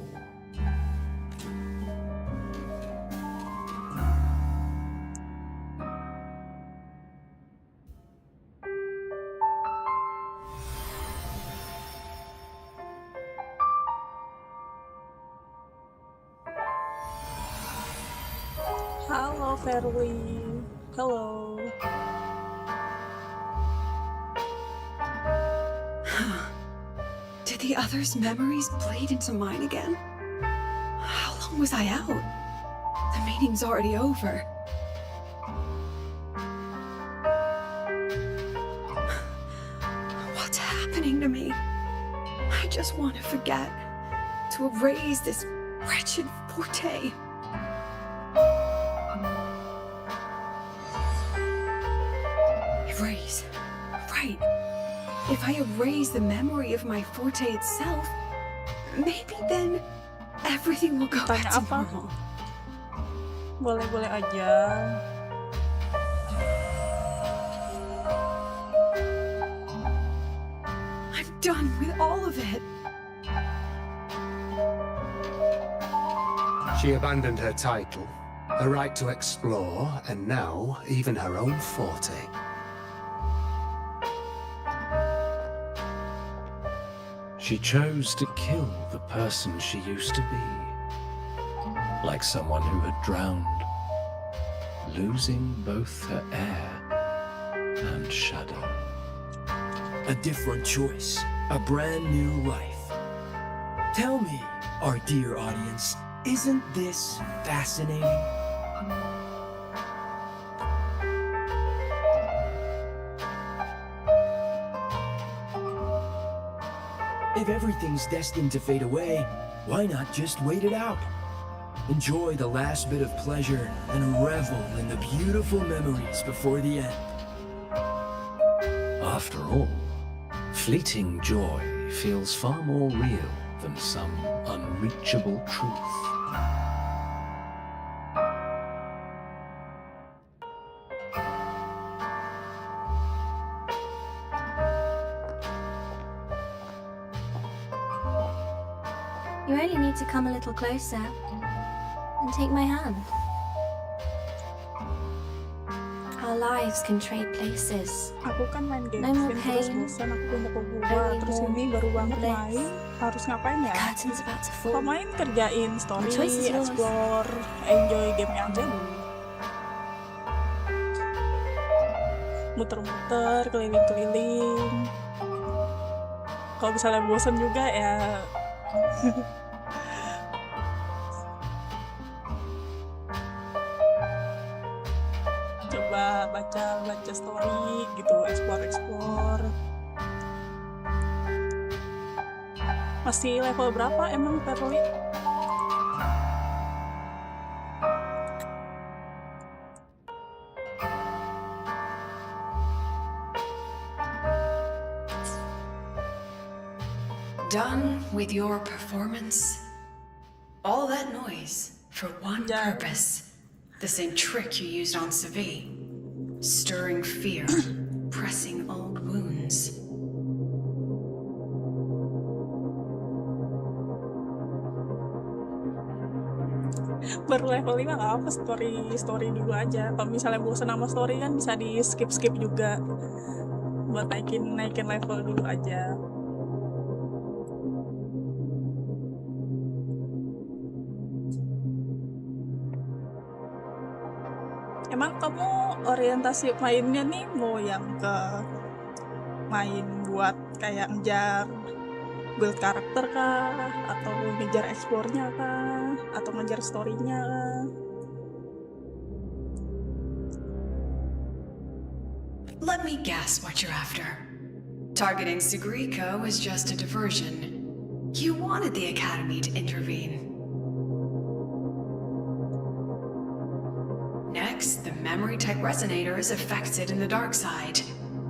Halo Fairly. Halo. the others' memories bleed into mine again? How long was I out? The meeting's already over. What's happening to me? I just want to forget, to erase this wretched forte. Erase. Right. If I erase the memory of my forte itself, maybe then everything will go back to normal. Boleh-boleh aja. I'm done with all of it. She abandoned her title, her right to explore, and now even her own forte. She chose to kill the person she used to be. Like someone who had drowned, losing both her air and shadow. A different choice, a brand new life. Tell me, our dear audience, isn't this fascinating? If everything's destined to fade away, why not just wait it out? Enjoy the last bit of pleasure and revel in the beautiful memories before the end. After all, fleeting joy feels far more real than some unreachable truth. You only need to come a little closer and take my hand. Our lives can trade places. Aku kan main game, No more terus pain, bosan, aku pindah ke gua, only terus ini warmth baru and banget bliss. main. Harus ngapain ya? Curtains about to Kalau fall. main kerjain story, The choice is yours. explore, enjoy gamenya aja dulu. Muter-muter, keliling-keliling. Kalau misalnya bosan juga ya coba baca story gitu, explore. Masih level berapa emang Perli? Done with your performance? All that noise for one purpose. The same trick you used on Savi. Stirring fear, pressing old wounds. Baru level 5 nggak apa, story dulu aja. Kalau misalnya bosan sama story kan bisa di skip juga. Buat naikin level dulu aja. Emang kamu orientasi mainnya nih mau yang ke main buat kayak ngejar build karakter kah? Atau ngejar explore-nya kah? Atau ngejar story-nya kah? Let me guess what you're after. Targeting Sugriko was just a diversion. You wanted the Academy to intervene. Next, the memory-type resonator is affected in the dark side.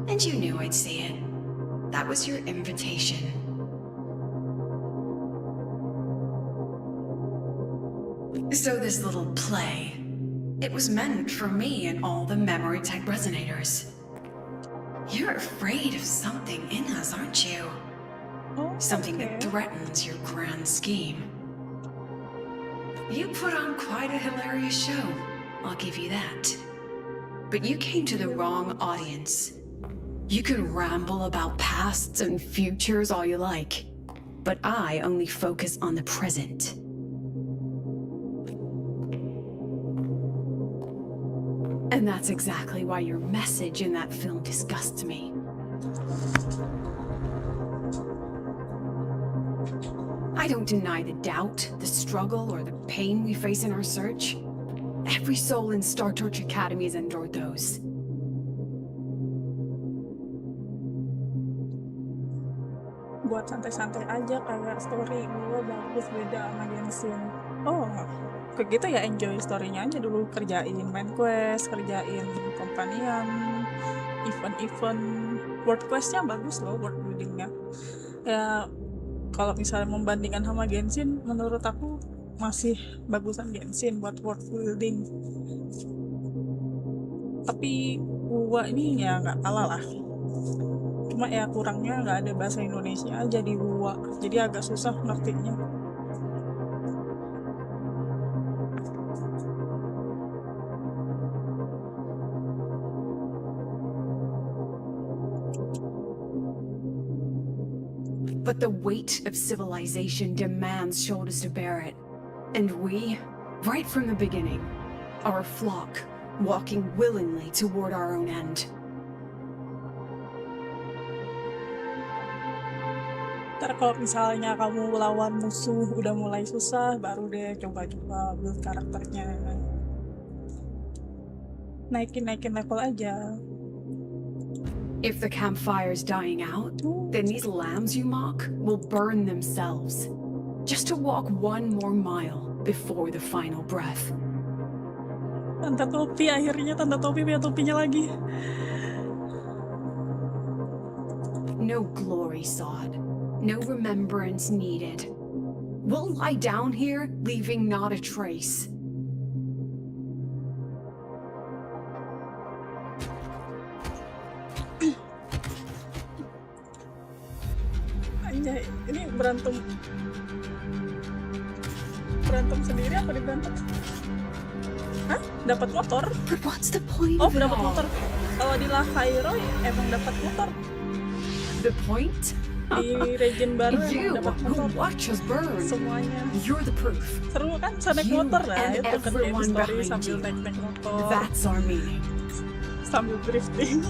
And you knew I'd see it. That was your invitation. So this little play, it was meant for me and all the memory-type resonators. You're afraid of something in us, aren't you? Something that threatens your grand scheme. You put on quite a hilarious show, I'll give you that. But you came to the wrong audience. You can ramble about pasts and futures all you like, but I only focus on the present. And that's exactly why your message in that film disgusts me. I don't deny the doubt, the struggle, or the pain we face in our search. Every soul in Star Torch Academy has endured those. Buat santai-santai aja kayak story gue bagus beda sama Genshin. Oh, kayak gitu ya, enjoy story-nya aja dulu, kerjain main quest, kerjain companion, event-event. World quest-nya bagus loh, world building-nya. Ya kalau misalnya membandingkan sama Genshin, menurut aku masih bagusan Genshin buat world building. Tapi WoW ini ya nggak kalah lah. Cuma ya kurangnya nggak ada bahasa Indonesia aja di WoW, jadi agak susah ngertinya. But the weight of civilization demands shoulders to bear it. And we, right from the beginning, are a flock, walking willingly toward our own end. Ntar kalau misalnya kamu lawan musuh udah mulai susah, baru deh coba-coba build karakternya. Naikin level aja. If the campfire's dying out, then these lambs you mock will burn themselves, just to walk one more mile before the final breath. Tante topi, akhirnya Tante topi punya topinya lagi. No glory sought, no remembrance needed. We'll lie down here, leaving not a trace. Anjay, ini berantem sendiri apa diberantem? Hah? Dapat motor? But what's the point Oh, of it dapat all? motor. Kalau di La Cairo emang dapat motor. The point? Di region baru You, emang dapat who motor. watch us burn. Semuanya. You're the proof. Seru kan? Bisa naik You motor lah. and Itu kan kayak everyone story behind sambil you. naik motor. That's our meaning. Sambil drifting.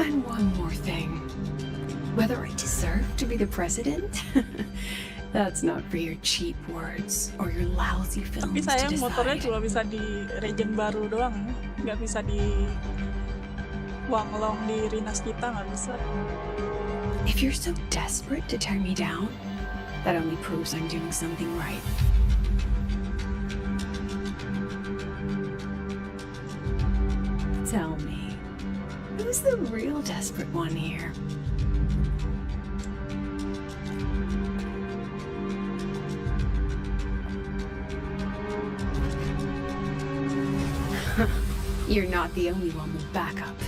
And one more thing. Whether I deserve to be the president? That's not for your cheap words or your lousy Tapi films to sayang motornya decide. cuma bisa di region baru doang, nggak bisa di Wanglong di Rinas kita, nggak bisa. If you're so desperate to tear me down, that only proves I'm doing something right. Tell me, who's the real desperate one here? You're not the only one with backup.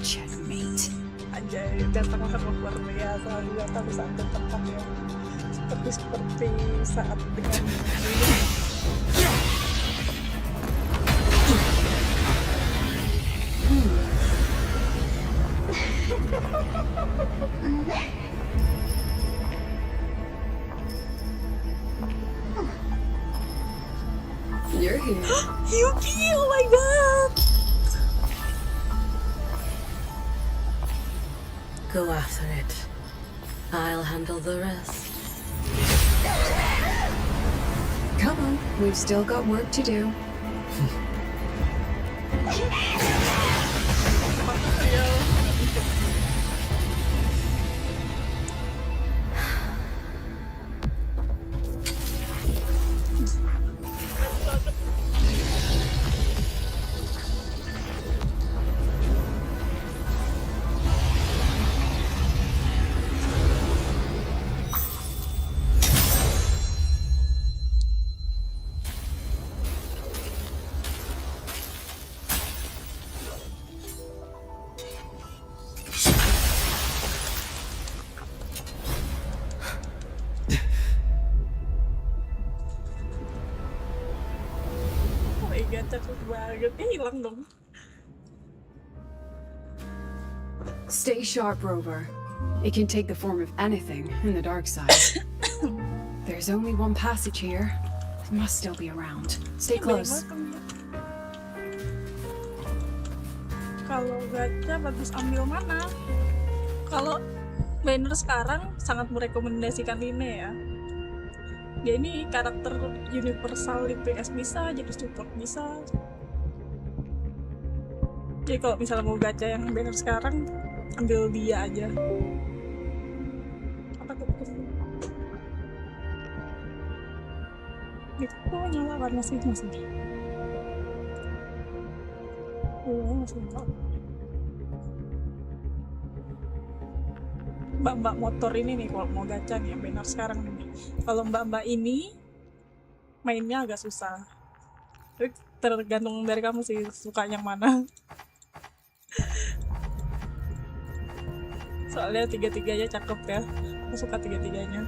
Checkmate. Anjay, datanglah luar biasa, datang saat tepat ya. Seperti saat dengan You're here. Yuki, oh my god! Go after it. I'll handle the rest. Come on, we've still got work to do. cepet banget, hilang dong. Stay sharp, Rover. It can take the form of anything in the dark side. There's only one passage here. It must still be around. Stay close. kalau gacha bagus ambil mana? Kalau banner sekarang sangat merekomendasikan ini ya. Dia ini karakter universal di PS bisa, jadi support bisa. Jadi kalau misalnya mau gacha yang banner sekarang, ambil dia aja. Apa tuh? Itu nyala kan masih. Masih nyala. Mbak-mbak motor ini nih kalau mau gacha nih yang benar sekarang nih. Kalau mbak-mbak ini mainnya agak susah. Tergantung dari kamu sih suka yang mana. Soalnya tiga-tiganya cakep ya. Aku suka tiga-tiganya.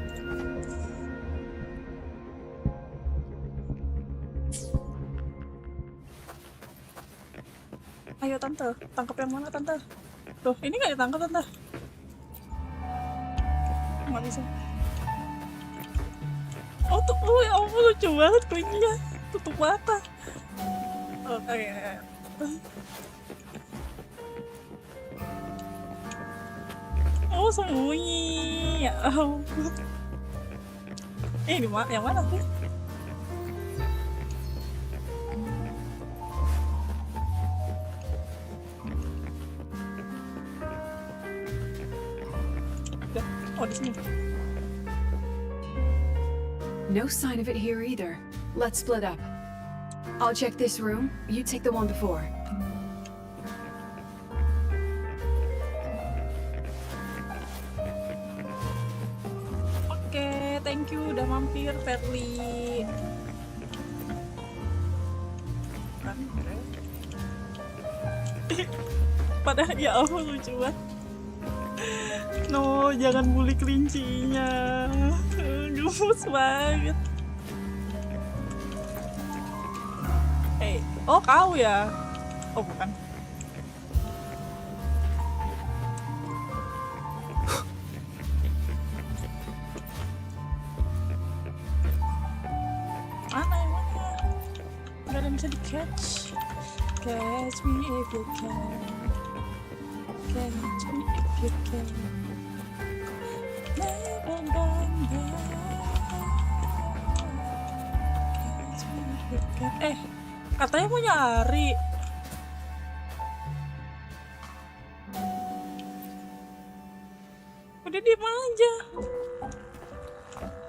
Ayo tante, tangkap yang mana tante? Tuh, ini nggak ditangkap tante. Nggak bisa. Oh tuh, ya ampun lucu banget kelingnya. Tutup mata. Oke. Oh sembunyi. Ya ampun. Ini yang mana sih? Oh, di sini. No sign of it here either. Let's split up. I'll check this room. You take the one before. Oke, thank you udah mampir, Verly. Padahal ya Allah lucu banget. No, jangan bully kelincinya. Gemes banget. Oh kau ya? Oh bukan. Mana yang mana? Gak ada yang bisa di-catch. Catch me if you can. Catch me if you can. Katanya mau nyari. Udah diem aja.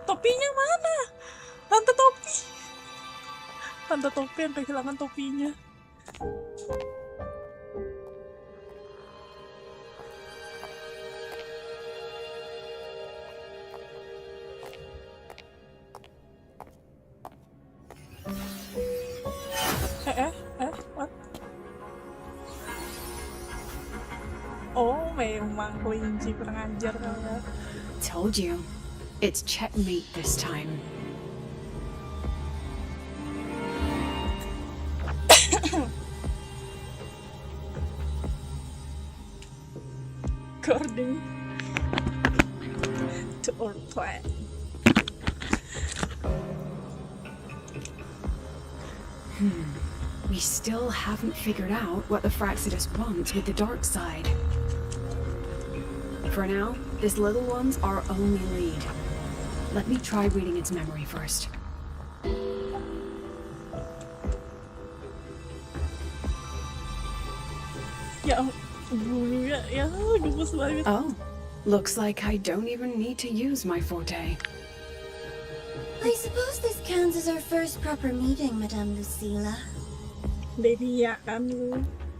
Topinya mana? Tante topi. Tante topi yang kehilangan topinya. What? Oh, memang kelinci kurang ajar kamu. Told you. It's checkmate this time. According to our plan. We still haven't figured out what the Fraxidus wants with the dark side. For now, this little one's our only lead. Let me try reading its memory first. Ya, gemes banget. Oh, looks like I don't even need to use my forte. I suppose this counts as our first proper meeting, Madame Lucilla. Lady ya kan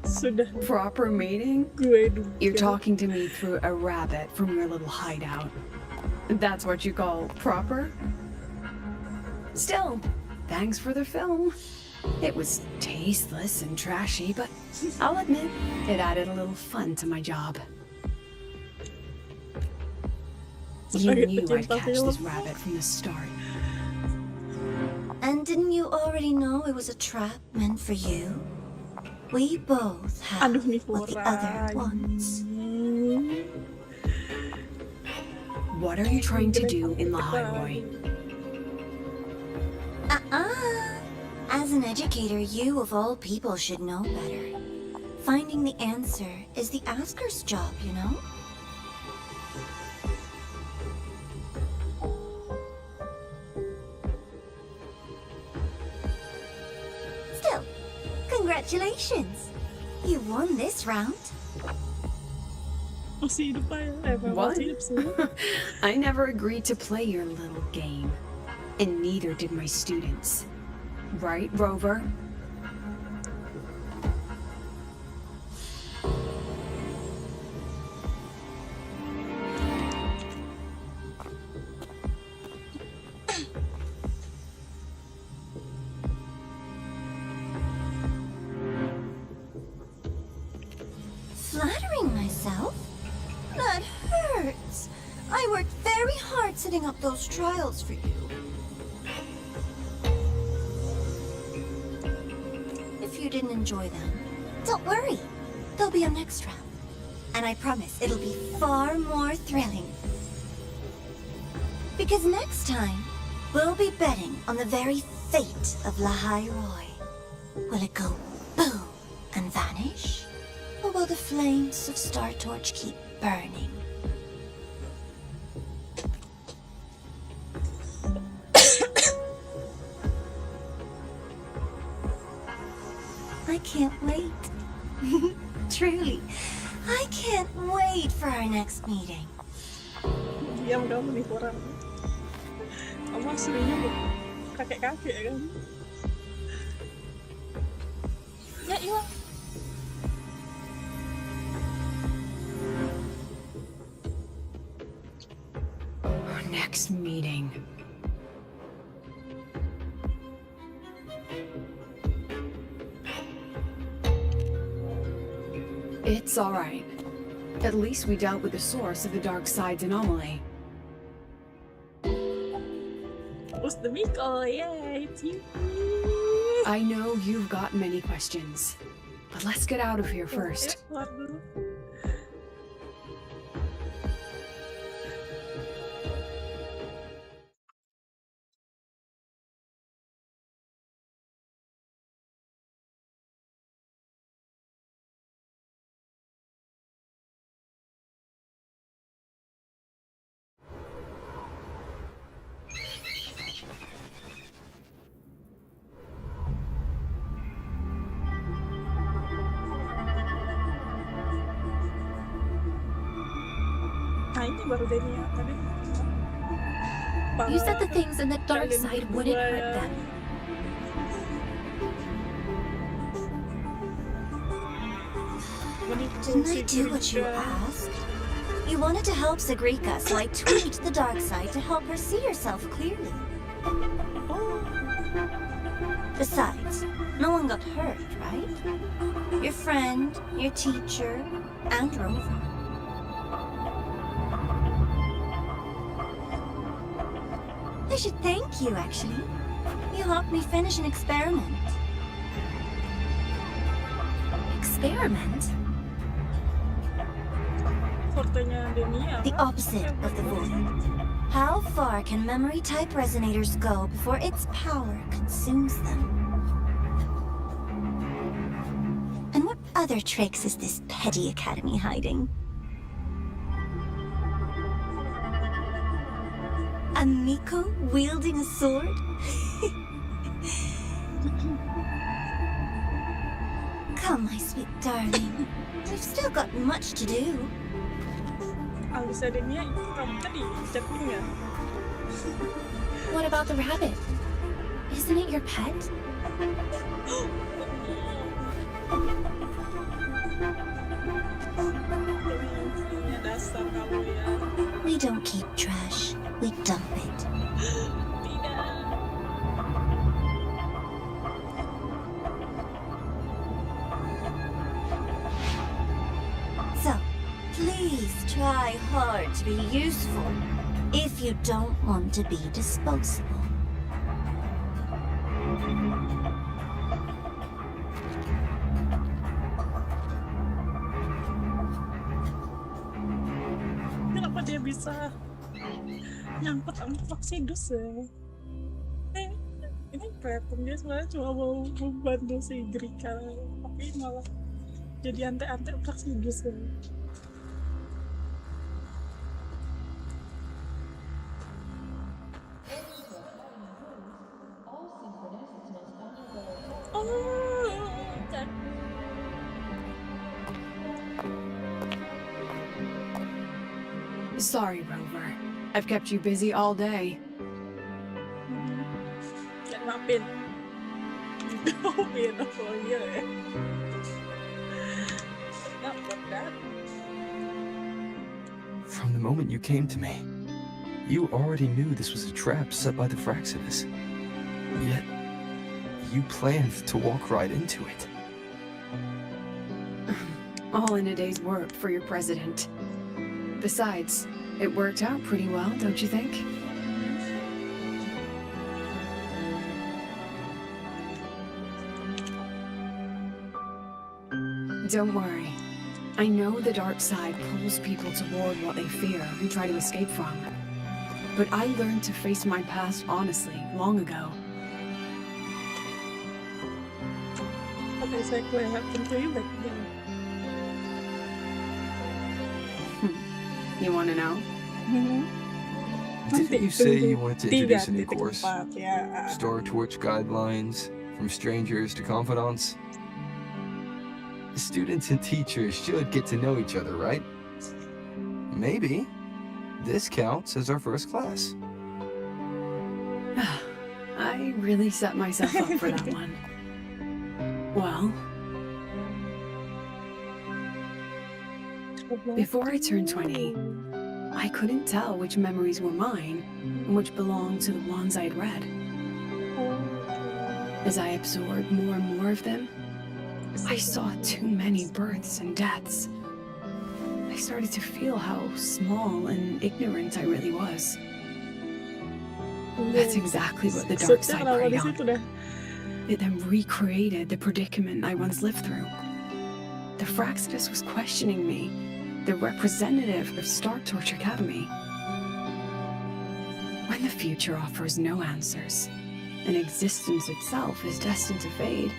sudah proper meeting? Gue You're talking to me through a rabbit from your little hideout. That's what you call proper? Still, thanks for the film. It was tasteless and trashy, but I'll admit, it added a little fun to my job. You knew I'd catch this rabbit from the start. And didn't you already know it was a trap meant for you? We both have what the other wants. What are you trying to do in Lahairoi? As an educator, you of all people should know better. Finding the answer is the asker's job, you know? Still, congratulations! You won this round. What? I never agreed to play your little game. And neither did my students. Right, Rover? Flattering myself? That hurts. I worked very hard setting up those trials for you. If you didn't enjoy them, don't worry. There'll be a next round. And I promise it'll be far more thrilling. Because next time, we'll be betting on the very fate of Lahai Roy. Will it go boom and vanish? Or will the flames of Star Torch keep burning? I can't wait. Truly, I can't wait for our next meeting. Diam kamu nih kurang. Kamu aslinya kakek-kakek kan? Ya, yuk. Our next meeting. It's all right. At least we dealt with the source of the dark side's anomaly. What's the Miko? Yay, it's you. I know you've got many questions, but let's get out of here first. You said the things in the dark side wouldn't hurt them. Didn't I do what you asked? You wanted to help Zagrika, so I tweaked the dark side to help her see herself clearly. Besides, no one got hurt, right? Your friend, your teacher, and Rover. I should thank you, actually. You helped me finish an experiment. Experiment? The opposite of the void. How far can memory-type resonators go before its power consumes them? And what other tricks is this petty academy hiding? A Miko wielding a sword? Come, my sweet darling. We've still got much to do. What about the rabbit? Isn't it your pet? We don't keep trash, we dump it. So, please try hard to be useful if you don't want to be disposable. Kenapa dia bisa nyangkut sama Foxidus ya? Ini kelihatan dia sebenarnya cuma mau membantu si Grika, tapi malah Jadi ante-ante praksius ya. Sorry, Rover. I've kept you busy all day. Kayak maafin. Maafin aku ya. Not like that. From the moment you came to me, you already knew this was a trap set by the Fraxidus. Yet, you planned to walk right into it. All in a day's work for your president. Besides, it worked out pretty well, don't you think? Don't worry. I know the dark side pulls people toward what they fear and try to escape from. But I learned to face my past honestly long ago. What exactly happened to you back then? You want to know? Didn't you say you wanted to introduce a new Tiga course? titik 4, ya. Star Torch guidelines, from strangers to confidants. Students and teachers should get to know each other, right? Maybe this counts as our first class. I really set myself up for that one. Well, before I turned 20, I couldn't tell which memories were mine and which belonged to the ones I'd read. As I absorbed more and more of them, I saw too many births and deaths. I started to feel how small and ignorant I really was. That's exactly what the dark side preyed on. It then recreated the predicament I once lived through. The Fraxidus was questioning me, the representative of Star Torch Academy. When the future offers no answers, and existence itself is destined to fade,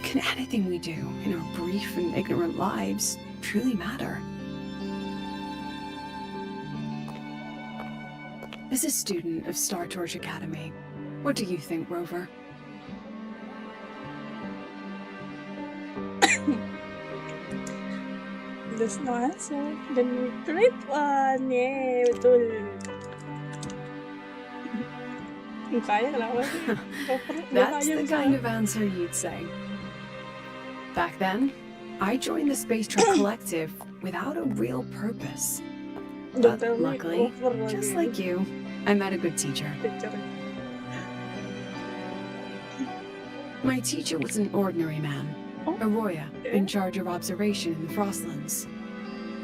can anything we do in our brief and ignorant lives truly matter? As a student of Star Torch Academy, what do you think, Rover? There's no answer. The great one, yeah, betul. Mukanya kenapa sih? That's the kind of answer you'd say. Back then, I joined the Space Truck Collective without a real purpose. But luckily, just like you, I met a good teacher. My teacher was an ordinary man, Arroya, in charge of observation in the Frostlands.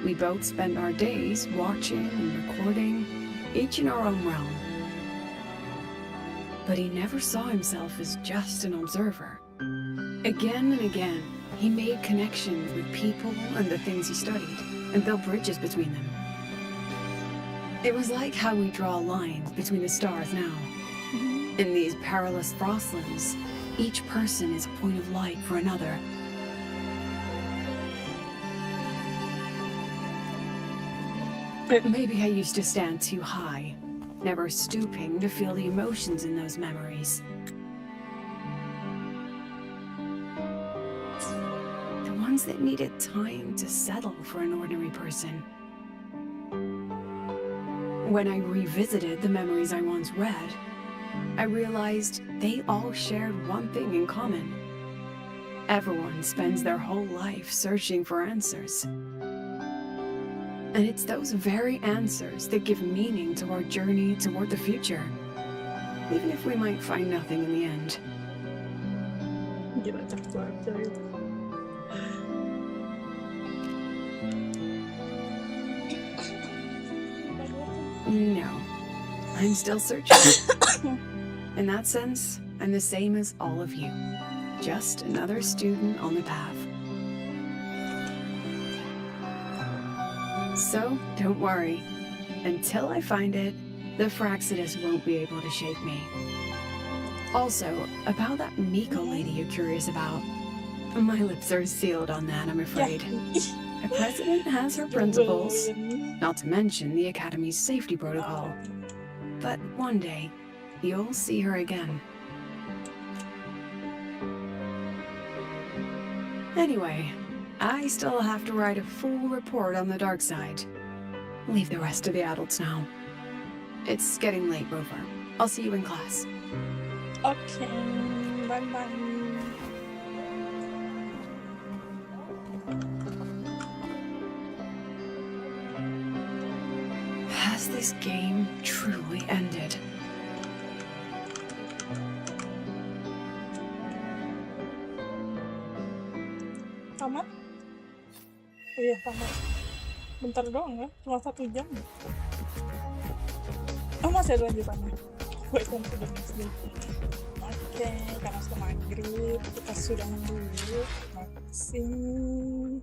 We both spent our days watching and recording, each in our own realm. But he never saw himself as just an observer. Again and again, he made connections with people and the things he studied, and built bridges between them. It was like how we draw lines between the stars now. In these perilous Frostlands, each person is a point of light for another. Maybe I used to stand too high, never stooping to feel the emotions in those memories. The ones that needed time to settle for an ordinary person. When I revisited the memories I once read, I realized they all shared one thing in common. Everyone spends their whole life searching for answers. And it's those very answers that give meaning to our journey toward the future, even if we might find nothing in the end. Gila, cakep banget coy. No, I'm still searching. In that sense, I'm the same as all of you. Just another student on the path. So, don't worry. Until I find it, the Fraxidus won't be able to shake me. Also, about that Miko lady you're curious about, My lips are sealed on that, I'm afraid. A president has her principles, not to mention the Academy's safety protocol. But one day, you'll see her again. Anyway, I still have to write a full report on the dark side. Leave the rest to the adults now. It's getting late, Rover. I'll see you in class. Okay, bye-bye. Has this game truly ended? Tamat? Oh iya, tamat. Bentar doang ya, cuma 1 jam. Oh, masih ada lanjutannya. Welcome to the next day. Oke, karena sudah maghrib, kita sudah dulu. Terima kasih.